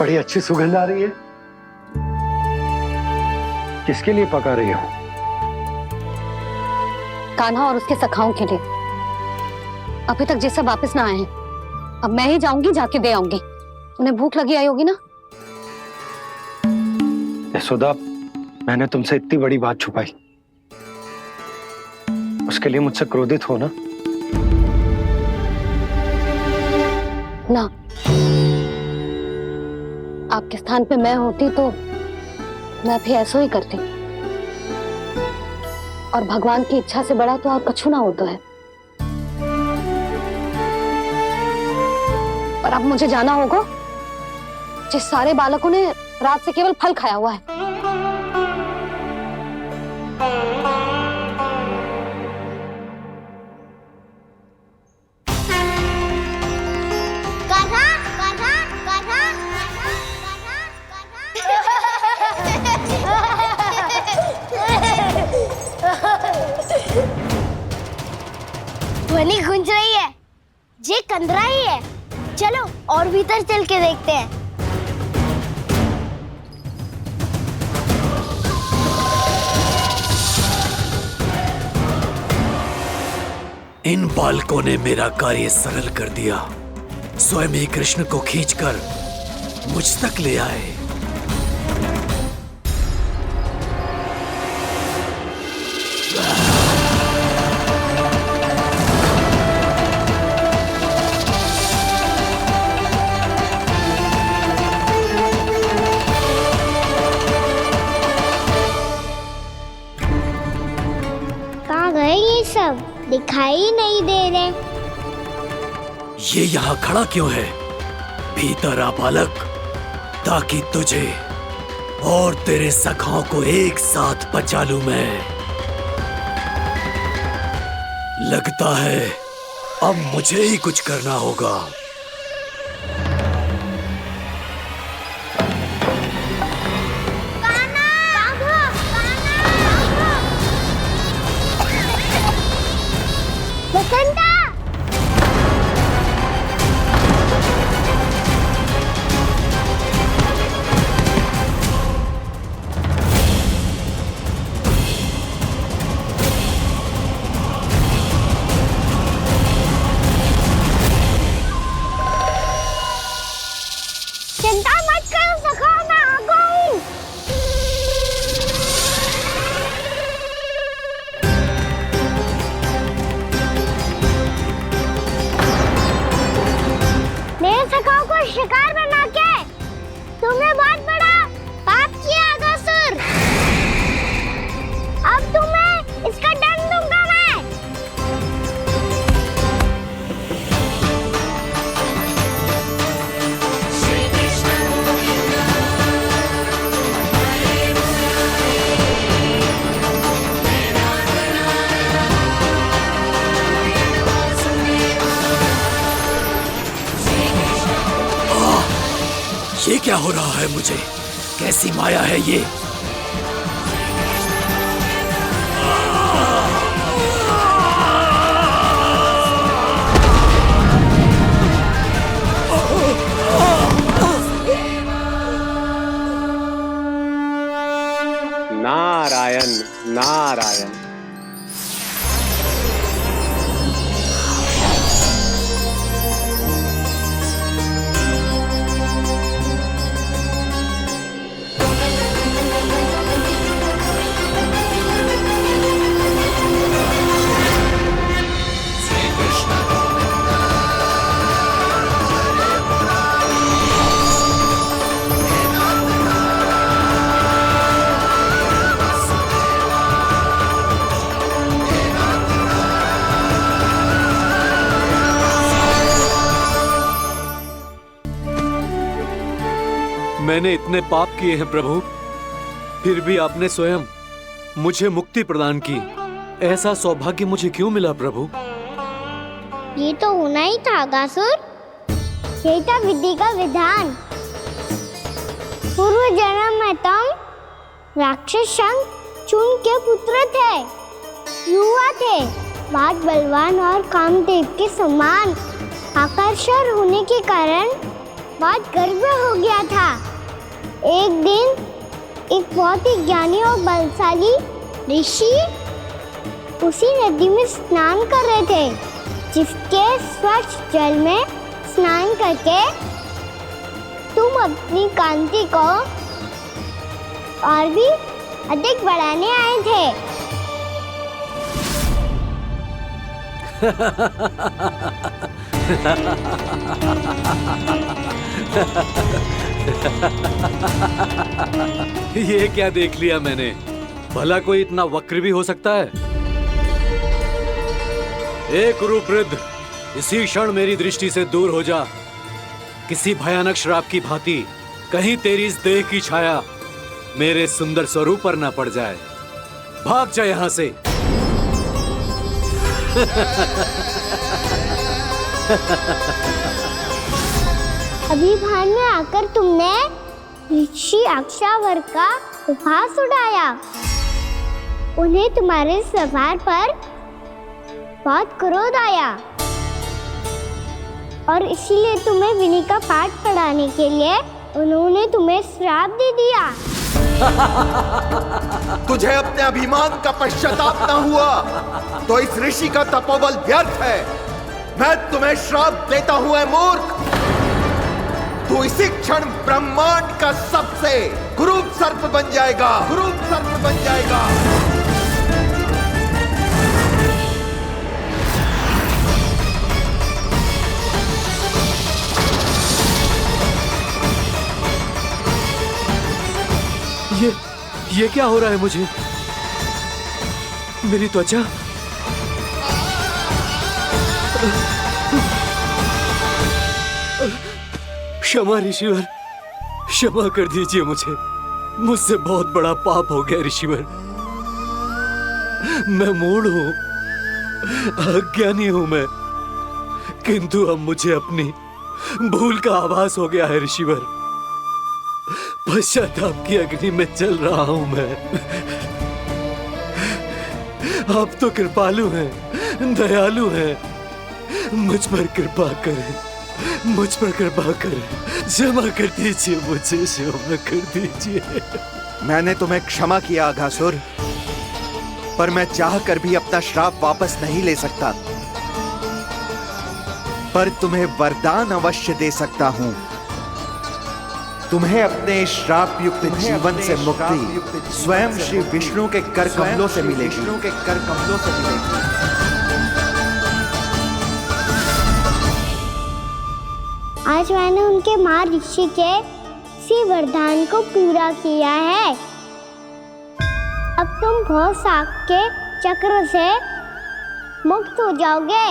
बड़ी अच्छी सुगंध आ रही है। किसके लिए पका रही हो? कान्हा और उसके सखाओं के लिए। अभी तक जैसे वापस ना आए हैं, अब मैं ही जाऊंगी, जाके दे आऊंगी। उन्हें भूख लगी आई होगी ना। यशोदा, मैंने तुमसे इतनी बड़ी बात छुपाई, उसके लिए मुझसे क्रोधित हो ना? ना, आपके स्थान पे मैं होती तो मैं भी ऐसा ही करती। और भगवान की इच्छा से बड़ा तो और कछु ना होता है। पर अब मुझे जाना होगा। जिस सारे बालकों ने रात से केवल फल खाया हुआ है। कान्हा, कान्हा, कान्हा, ध्वनि गूंज रही है, ये कंदरा ही है। चलो और भीतर चल के देखते हैं। इन बालकों ने मेरा कार्य सरल कर दिया। स्वयं ही कृष्ण को खींचकर मुझ तक ले आए। कहाँ गए ये सब? दिखाई नहीं दे रहे। ये यहाँ खड़ा क्यों है? भीतर आ बालक, ताकि तुझे और तेरे सखाओं को एक साथ बचा लूं मैं। लगता है अब मुझे ही कुछ करना होगा। बसंता! चिंता मत करो सखा, मैं आ गई। मेरे सखाओं को शिकार बना के तुमने बहुत बड़ा पाप किया अगासुर। अब तुम्हें इसका दंड दूंगा मैं। ये क्या हो रहा है मुझे? कैसी माया है ये? नारायण नारायण। मैंने इतने पाप किए हैं प्रभु, फिर भी आपने स्वयं मुझे मुक्ति प्रदान की। ऐसा सौभाग्य मुझे क्यों मिला प्रभु? ये तो होना ही था अगासुर। यही था विधि का विधान। पूर्व जन्म में तुम राक्षस शंखचूड़ के पुत्र थे, युवा थे, बहुत बलवान और कामदेव के समान। आकर्षण होने के कारण बहुत गर्व हो गया था। एक दिन एक बहुत ही ज्ञानी और बलशाली ऋषि उसी नदी में स्नान कर रहे थे, जिसके स्वच्छ जल में स्नान करके तुम अपनी कांति को और भी अधिक बढ़ाने आए थे। ये क्या देख लिया मैंने? भला कोई इतना वक्र भी हो सकता है? एक कुरुवृद्ध, इसी क्षण मेरी दृष्टि से दूर हो जा। किसी भयानक श्राप की भांति कहीं तेरी इस देह की छाया मेरे सुंदर स्वरूप पर न पड़ जाए। भाग जा यहां से। अभी भान में आकर तुमने ऋषि अक्षावर का उपहास उड़ाया। उन्हें तुम्हारे स्वभाव पर बहुत क्रोध आया और इसीलिए तुम्हें विधि का पाठ पढ़ाने के लिए उन्होंने तुम्हें श्राप दे दिया। तुझे अपने अभिमान का पश्चाताप न हुआ तो इस ऋषि का तपोबल व्यर्थ है। मैं तुम्हें श्राप देता हूं ऐ मूर्ख। तू इसी क्षण ब्रह्मांड का सबसे कुरूप सर्प बन जाएगा, कुरूप सर्प बन जाएगा। ये क्या हो रहा है मुझे? मेरी त्वचा क्षमा ऋषिवर, क्षमा कर दीजिए मुझे। मुझसे बहुत बड़ा पाप हो गया ऋषिवर। मैं मूढ़ हूं, अज्ञानी हूं मैं, किंतु अब मुझे अपनी भूल का आभास हो गया है ऋषिवर। पश्चाताप की अग्नि में जल रहा हूं मैं। आप तो कृपालु हैं, दयालु हैं, मुझ पर कृपा करें, मुझ पर कृपा करें। क्षमा कर दीजिए मुझे, क्षमा कर दीजिए। मैंने तुम्हें क्षमा किया अघासुर, पर मैं चाहकर भी अपना श्राप वापस नहीं ले सकता। पर तुम्हें वरदान अवश्य दे सकता हूं। तुम्हें अपने श्राप युक्त जीवन से मुक्ति स्वयं श्री विष्णु के कर कमलों से मिलेगी, विष्णु के कर कमलों से मिलेगी। आज मैंने उनके मां ऋषि के इसी वरदान को पूरा किया है। अब तुम भव साग के चक्र से मुक्त हो जाओगे।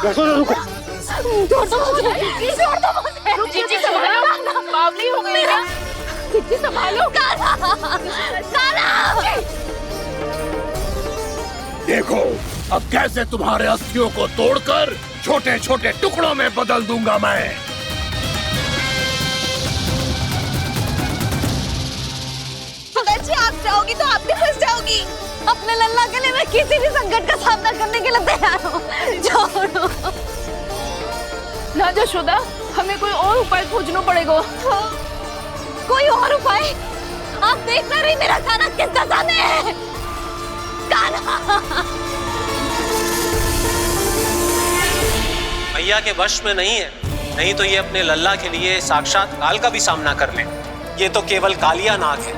यशोदा रुको। छोड़ दो मुझे, छोड़ दो मुझे। जीजी संभालो, बावली हो गई है। जीजी संभालो। देखो अब कैसे तुम्हारे अस्थियों को तोड़कर छोटे छोटे टुकड़ों में बदल दूंगा मैं। अगर जी आप जाओगी तो आप भी फंस जाओगी। अपने लल्ला के लिए मैं किसी भी संकट का सामना करने के लिए तैयार हूँ। छोड़ो ना यशोदा, हमें कोई और उपाय खोजना पड़ेगा। कोई और उपाय? आप देख ना रही मेरा खाना किस दशा में है। भैया के वश में नहीं है, नहीं तो ये अपने लल्ला के लिए साक्षात काल का भी सामना कर ले। ये तो केवल कालिया नाग है।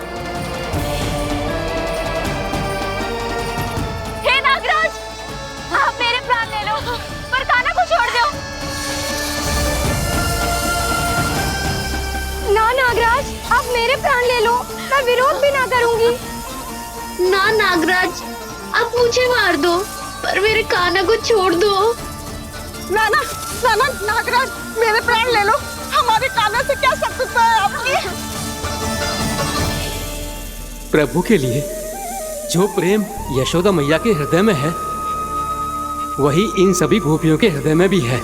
हे नागराज, आप मेरे प्राण ले लो, पर कान्हा को छोड़ दो। ना नागराज, आप मेरे प्राण ले लो, मैं विरोध भी ना करूंगी। ना नागराज, आप मुझे मार दो, पर मेरे कान्हा को छोड़ दो। ना ना ना ना नागराज, मेरे प्राण ले लो, हमारे कान्हा से क्या शत्रुता है आपकी? प्रभु के लिए जो प्रेम यशोदा मैया के हृदय में है, वही इन सभी गोपियों के हृदय में भी है।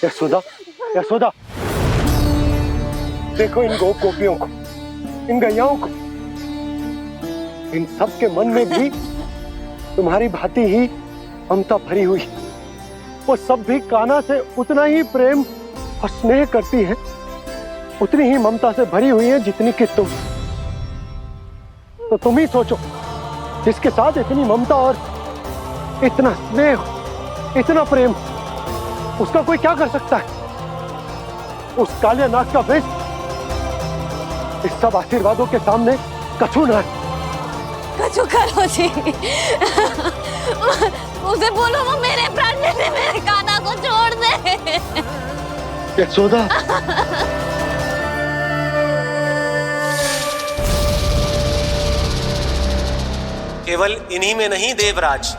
यशोदा, यशोदा, देखो इन गोपियों को, इन गैयाओं को, इन सब के मन में भी तुम्हारी भांति ही ममता भरी हुई। वो सब भी कान्हा से उतना ही प्रेम और स्नेह करती है, उतनी ही ममता से भरी हुई है जितनी कि तुम। तो तुम ही सोचो, जिसके साथ इतनी ममता और इतना स्नेह, इतना प्रेम, उसका कोई क्या कर सकता है? उस कालिया नाग का वेश इस सब आशीर्वादों के सामने कछु न है। कछु करो जी, उसे बोलो वो मेरे प्राण ले ले, मेरे कान्हा को छोड़ दे। यशोदा, केवल इन्हीं में नहीं देवराज,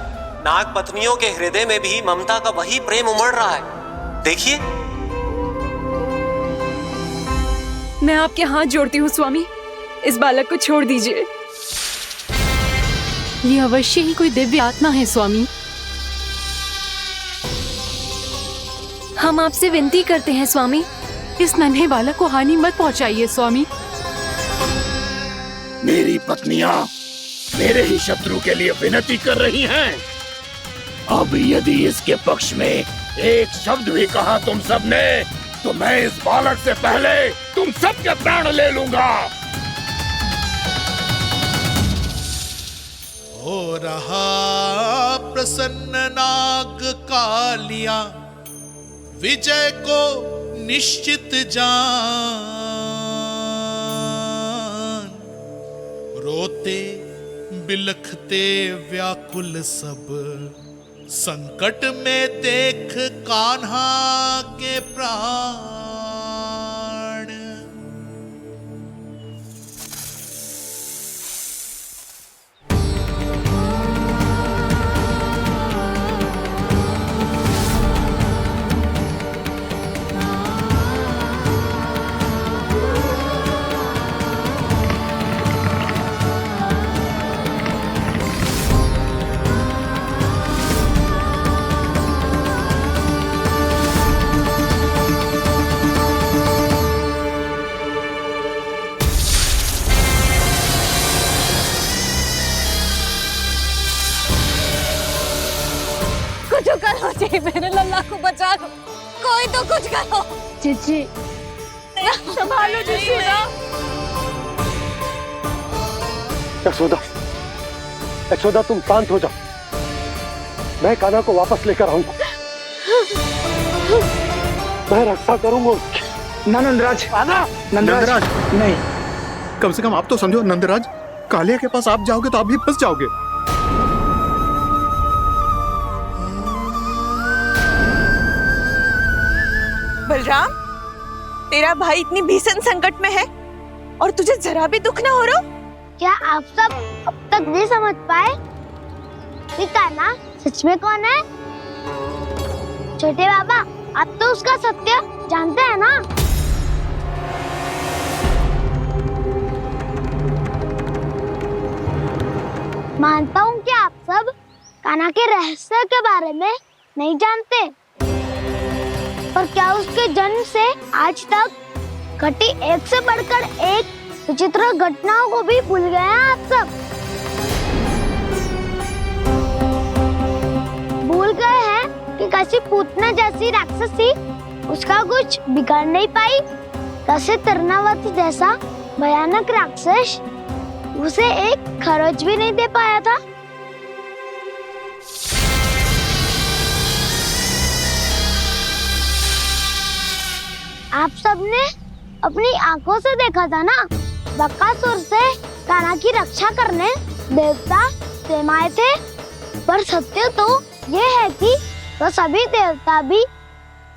नाग पत्नियों के हृदय में भी ममता का वही प्रेम उमड़ रहा है। देखिए। मैं आपके हाथ जोड़ती हूँ स्वामी, इस बालक को छोड़ दीजिए। ये अवश्य ही कोई दिव्य आत्मा है स्वामी। हम आपसे विनती करते हैं स्वामी, इस नन्हे बालक को हानि मत पहुंचाइए स्वामी। मेरी पत्नियां मेरे ही शत्रु के लिए विनती कर रही हैं। अब यदि इसके पक्ष में एक शब्द भी कहा तुम सबने, तो मैं इस बालक से पहले तुम सबके प्राण ले लूंगा। हो रहा प्रसन्न नाग कालिया, विजय को निश्चित जान। रोते बिलखते व्याकुल सब, संकट में देख कान्हा के प्राण। कुछ करो जी, मेरे लल्ला को बचा लो, कोई तो कुछ करो। जीजी, संभालो जीजी ना। यशोदा, यशोदा तुम शांत हो जाओ, मैं कान्हा को वापस लेकर आऊंगा, मैं रक्षा करूंगा उसकी। ना नंदराज, नंदराज नहीं, कम से कम आप तो समझो नंदराज, कालिया के पास आप जाओगे तो आप भी फंस जाओगे। बलराम, तेरा भाई इतनी भीषण संकट में है और तुझे जरा भी दुख ना हो रहा? क्या आप सब अब तक नहीं समझ पाए कि कान्हा सच में कौन है? छोटे बाबा, आप तो उसका सत्य जानते हैं ना? मानता हूँ कि आप सब कान्हा के रहस्य के बारे में नहीं जानते, पर क्या उसके जन्म से आज तक घटी एक से बढ़कर एक विचित्र घटनाओं को भी भूल गए हैं आप सब? भूल गए हैं कि कैसी पूतना जैसी राक्षसी उसका कुछ बिगाड़ नहीं पाई, कैसे तरनावती जैसा भयानक राक्षस उसे एक खरोच भी नहीं दे पाया था। आप सबने अपनी आंखों से देखा था ना, बकासुर से कान्हा की रक्षा करने देवता स्वयं आए थे। पर सत्य तो ये है कि वो सभी देवता भी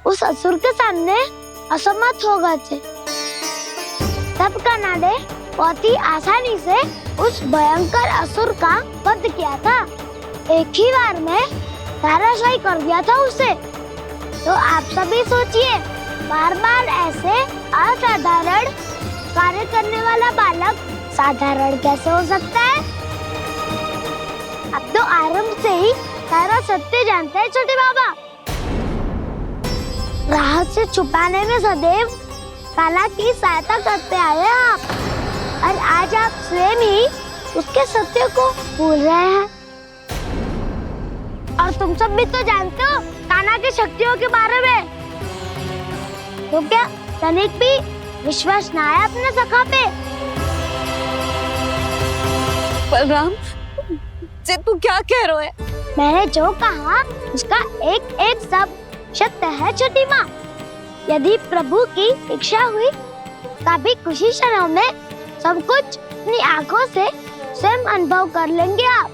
उस असुर के सामने असमर्थ हो गए थे। तब कान्हा ने बहुत ही आसानी से उस भयंकर असुर का वध किया था। एक ही बार में धराशायी कर दिया था उसे। तो आप सभी सोचिए, बार बार ऐसे असाधारण कार्य करने वाला बालक साधारण कैसे हो सकता है? अब तो आरंभ से ही सारा सत्य जानते हैं छोटे बाबा। रहस्य छुपाने में सदैव काला की सहायता करते आए हैं आप, और आज आप स्वयं ही उसके सत्य को भूल रहे हैं। और तुम सब भी तो जानते हो कान्हा की शक्तियों के बारे में। तो क्या तनिक भी विश्वास न आया अपने सखा पे? बलराम, जी तू क्या कह रहे है? मैंने जो कहा उसका एक एक शब्द सत्य है छोटी माँ। यदि प्रभु की इच्छा हुई तभी कुछ ही क्षणों में सब कुछ अपनी आंखों से स्वयं अनुभव कर लेंगे आप।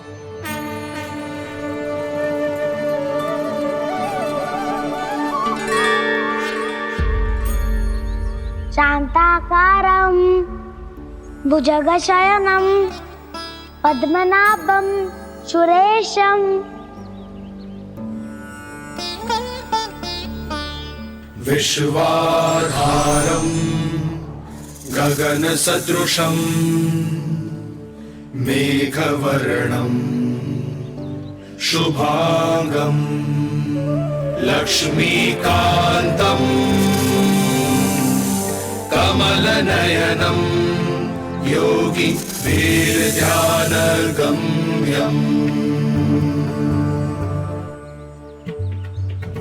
शांताकारं भुजगशयनं पद्मनाभं सुरेशं विश्वाधारं गगनसदृशं मेघवर्णं शुभांगं लक्ष्मीकान्तं कमलनयनं योगी वीरध्यानगम्यम्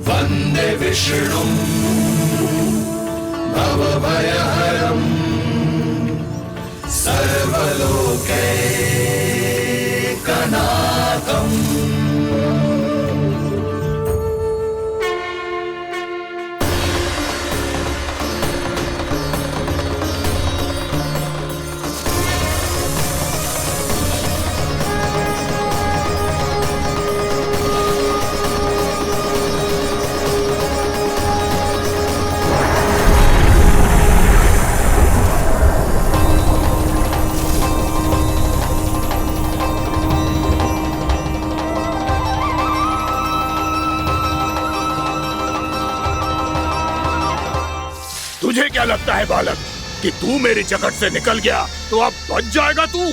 वन्दे विष्णुं भवभयहरं सर्वलोकैकनाथम्। तुझे क्या लगता है बालक कि तू मेरी जगत से निकल गया तो अब बच जाएगा तू?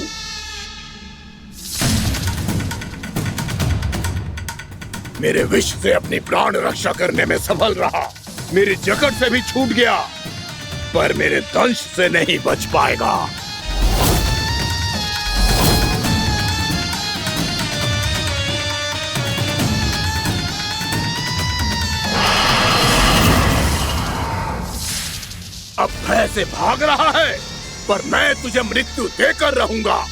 मेरे विष से अपनी प्राण रक्षा करने में सफल रहा, मेरी जगत से भी छूट गया, पर मेरे दंश से नहीं बच पाएगा। अब भय से भाग रहा है, पर मैं तुझे मृत्यु देकर रहूंगा।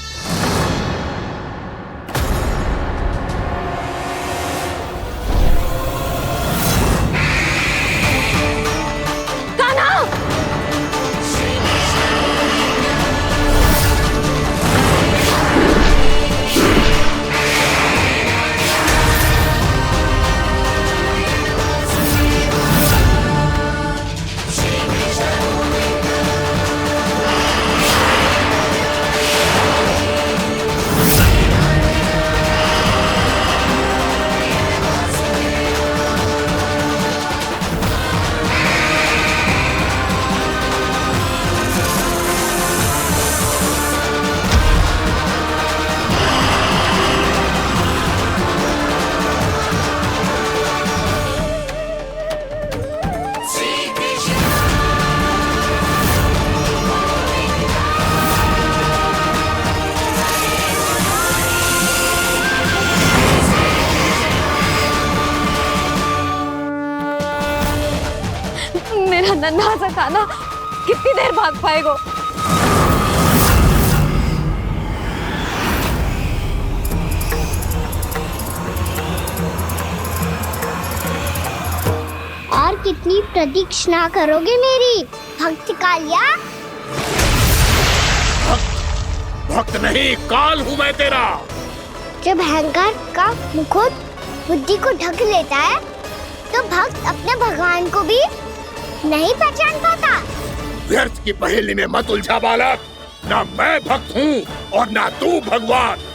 था ना, कितनी देर भाग पाएगा? और कितनी प्रतीक्षा करोगे मेरी भक्त कालिया? भक्त नहीं, काल हूँ मैं तेरा। जब अहंकार का मुकुट बुद्धि को ढक लेता है तो भक्त अपने भगवान को भी नहीं पहचान पाता। व्यर्थ की पहेली में मत उलझा बालक। ना मैं भक्त हूँ और ना तू भगवान।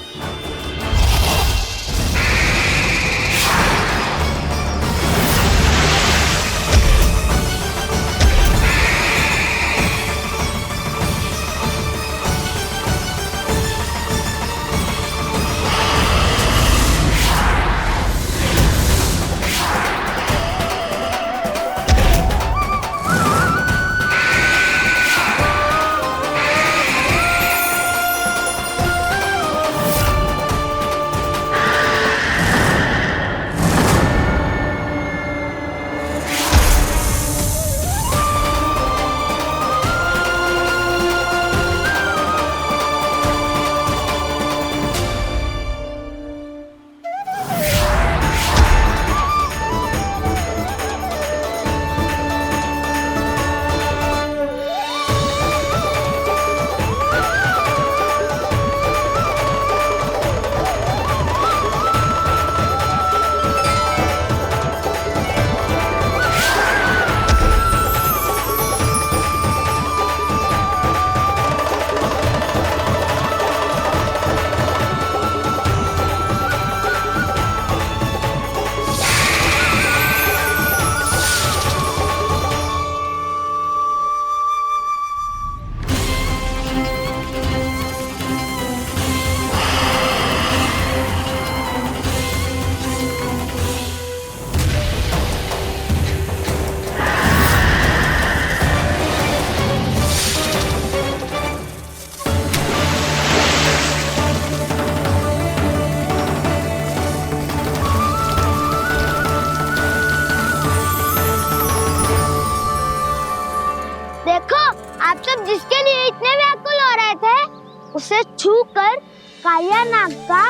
जिसके लिए इतने व्याकुल हो रहे थे, उसे छूकर कालिया नाग का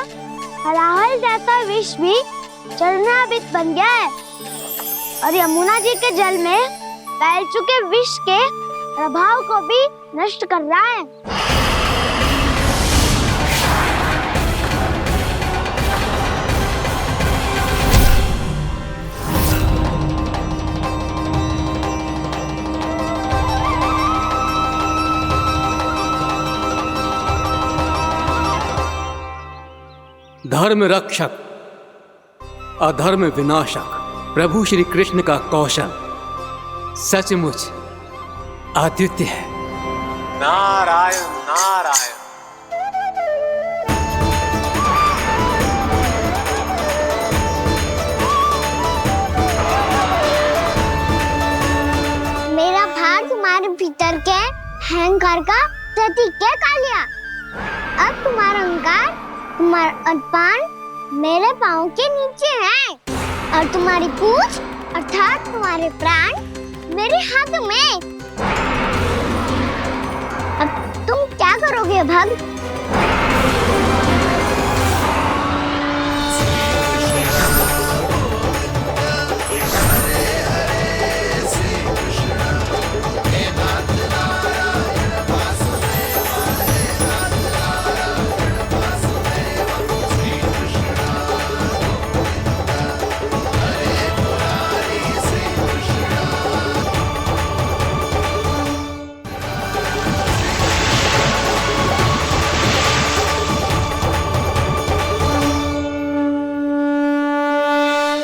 हलाहल जैसा विष भी चरणामृत बन गया है और यमुना जी के जल में फैल चुके विष के प्रभाव को भी नष्ट कर रहा है। धर्म रक्षक अधर्म विनाशक प्रभु श्री कृष्ण का कौशल सचमुच अद्वितीय है। नारायण नारायण। मेरा भाग तुम्हारे भीतर के अहंकार का प्रतीक है कालिया। अब तुम्हारा अहंकार, तुम्हारा अनपान मेरे पाँव के नीचे है और तुम्हारी पूंछ अर्थात तुम्हारे प्राण मेरे हाथ में। अब तुम क्या करोगे भक्त?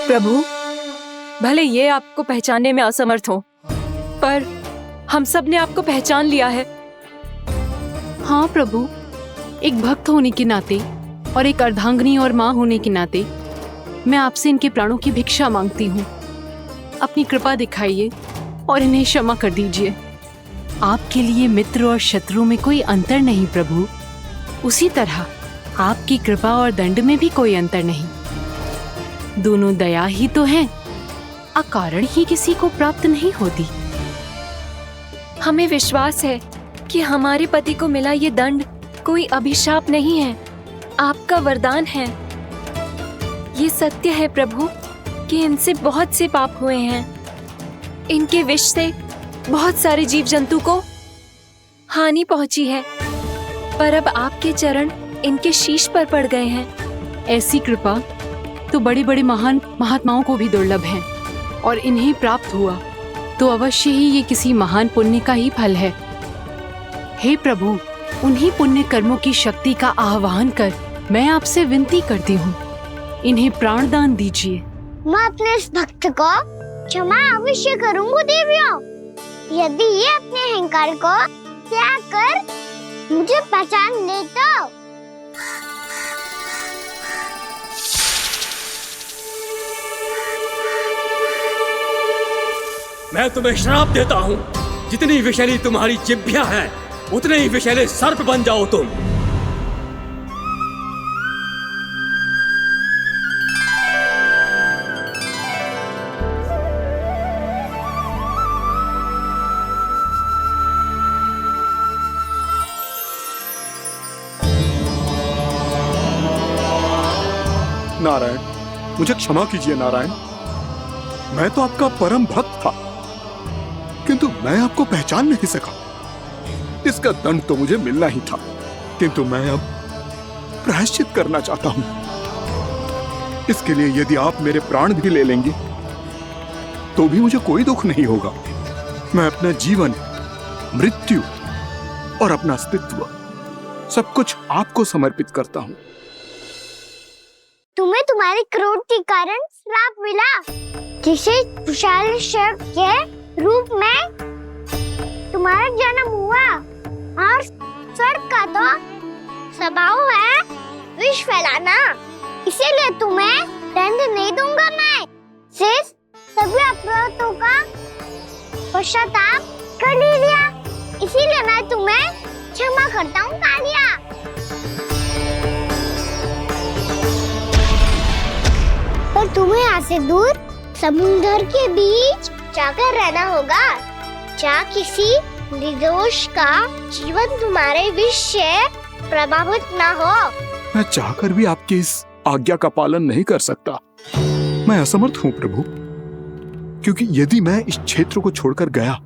प्रभु, भले ये आपको पहचानने में असमर्थ हो, पर हम सब ने आपको पहचान लिया है। हाँ प्रभु, एक भक्त होने के नाते और एक अर्धांगिनी और माँ होने के नाते मैं आपसे इनके प्राणों की भिक्षा मांगती हूँ। अपनी कृपा दिखाइए और इन्हें क्षमा कर दीजिए। आपके लिए मित्र और शत्रु में कोई अंतर नहीं प्रभु, उसी तरह आपकी कृपा और दंड में भी कोई अंतर नहीं। दोनों दया ही तो हैं, अकारण ही किसी को प्राप्त नहीं होती। हमें विश्वास है कि हमारे पति को मिला ये दंड कोई अभिशाप नहीं है, आपका वरदान है। ये सत्य है प्रभु कि इनसे बहुत से पाप हुए हैं। इनके विष से बहुत सारे जीव जंतु को हानि पहुंची है, पर अब आपके चरण इनके शीश पर पड़ गए हैं। ऐसी कृपा तो बड़े बड़े महान महात्माओं को भी दुर्लभ है, और इन्हें प्राप्त हुआ तो अवश्य ही ये किसी महान पुण्य का ही फल है। हे प्रभु, उन्हीं पुण्य कर्मों की शक्ति का आह्वान कर मैं आपसे विनती करती हूँ, इन्हें प्राण दान दीजिए। मैं अपने इस भक्त को क्षमा अवश्य करूंगा देवियों, यदि ये अपने अहंकार को त्याग कर मुझे पहचान ले तो। मैं तुम्हें श्राप देता हूँ, जितनी विषैली तुम्हारी जिह्वा है उतने ही विषैले सर्प बन जाओ तुम। नारायण, मुझे क्षमा कीजिए नारायण। मैं तो आपका परम भक्त था, किंतु मैं आपको पहचान नहीं सका। इसका दंड तो मुझे मिलना ही था, किंतु मैं अब प्रायश्चित करना चाहता हूं। इसके लिए यदि आप मेरे प्राण भी ले लेंगे तो भी मुझे कोई दुख नहीं होगा। मैं अपना जीवन, मृत्यु और अपना अस्तित्व सब कुछ आपको समर्पित करता हूं। तुम्हें तुम्हारी क्रोध के कारण श्राप मिला, जिसे विशाल सर्प के रूप में तुम्हारा जन्म हुआ, और सर्प का तो स्वभाव है विष फैलाना। इसीलिए तुम्हें दंड नहीं दूंगा मैं, सिर्फ सभी अपराधों का पश्चाताप कर लिया, इसीलिए मैं तुम्हें क्षमा करता हूँ कालिया। पर तुम्हें यहाँ से दूर समुद्र के बीच जाकर रहना होगा, जहाँ किसी निर्दोष का जीवन तुम्हारे विष से प्रभावित ना हो। मैं चाहकर भी आपकी इस आज्ञा का पालन नहीं कर सकता। मैं असमर्थ हूँ प्रभु, क्योंकि यदि मैं इस क्षेत्र को छोड़कर गया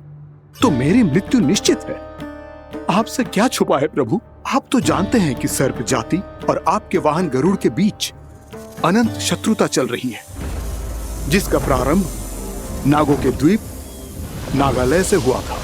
तो मेरी मृत्यु निश्चित है। आपसे क्या छुपा है प्रभु, आप तो जानते हैं कि सर्प जाति और आपके वाहन गरुड़ के बीच अनंत शत्रुता चल रही है, जिसका प्रारंभ नागों के द्वीप नागालय से हुआ था।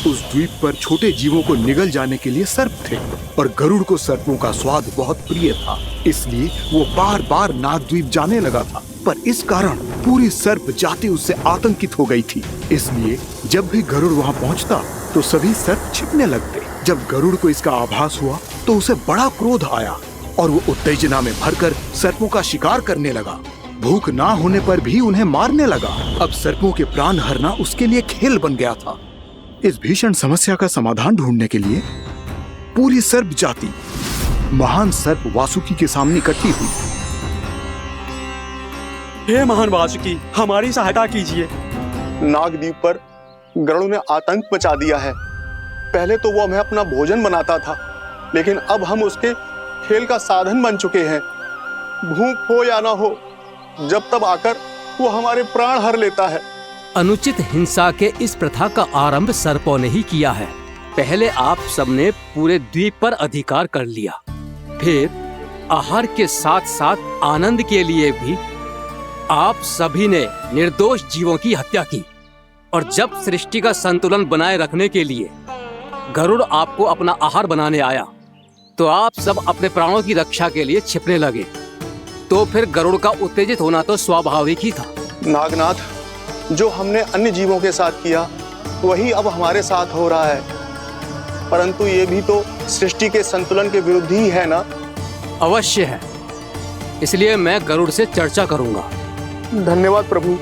उस द्वीप पर छोटे जीवों को निगल जाने के लिए सर्प थे, और गरुड़ को सर्पों का स्वाद बहुत प्रिय था, इसलिए वो बार बार नागद्वीप जाने लगा था। पर इस कारण पूरी सर्प जाति उससे आतंकित हो गई थी, इसलिए जब भी गरुड़ वहां पहुंचता तो सभी सर्प छिपने लगते। जब गरुड़ को इसका आभास हुआ तो उसे बड़ा क्रोध आया, और वो उत्तेजना में भरकर सर्पों का शिकार करने लगा। भूख ना होने पर भी उन्हें मारने लगा। अब सर्पों के प्राण हरना उसके लिए खेल बन गया था। इस भीषण समस्या का समाधान ढूंढने के लिए पूरी सर्प जाति महान सर्प वासुकी के सामने इकट्ठी हुई। हे महान वासुकी, हमारी सहायता कीजिए। नागद्वीप पर गरुड़ ने आतंक मचा दिया है। पहले तो वो हमें अपना भोजन बनाता था, लेकिन अब हम उसके खेल का साधन बन चुके हैं। भूख हो या ना हो, जब तब आकर वो हमारे प्राण हर लेता है। अनुचित हिंसा के इस प्रथा का आरंभ सर्पों ने ही किया है। पहले आप सबने पूरे द्वीप पर अधिकार कर लिया, फिर आहार के साथ साथ आनंद के लिए भी आप सभी ने निर्दोष जीवों की हत्या की। और जब सृष्टि का संतुलन बनाए रखने के लिए गरुड़ आपको अपना आहार बनाने आया, तो आप सब अपने प्राणों की रक्षा के लिए छिपने लगे। तो फिर गरुड़ का उत्तेजित होना तो स्वाभाविक ही था। नागनाथ, जो हमने अन्य जीवों के साथ किया वही अब हमारे साथ हो रहा है, परंतु ये भी तो सृष्टि के संतुलन के विरुद्ध ही है ना? अवश्य है, इसलिए मैं गरुड़ से चर्चा करूंगा। धन्यवाद प्रभु।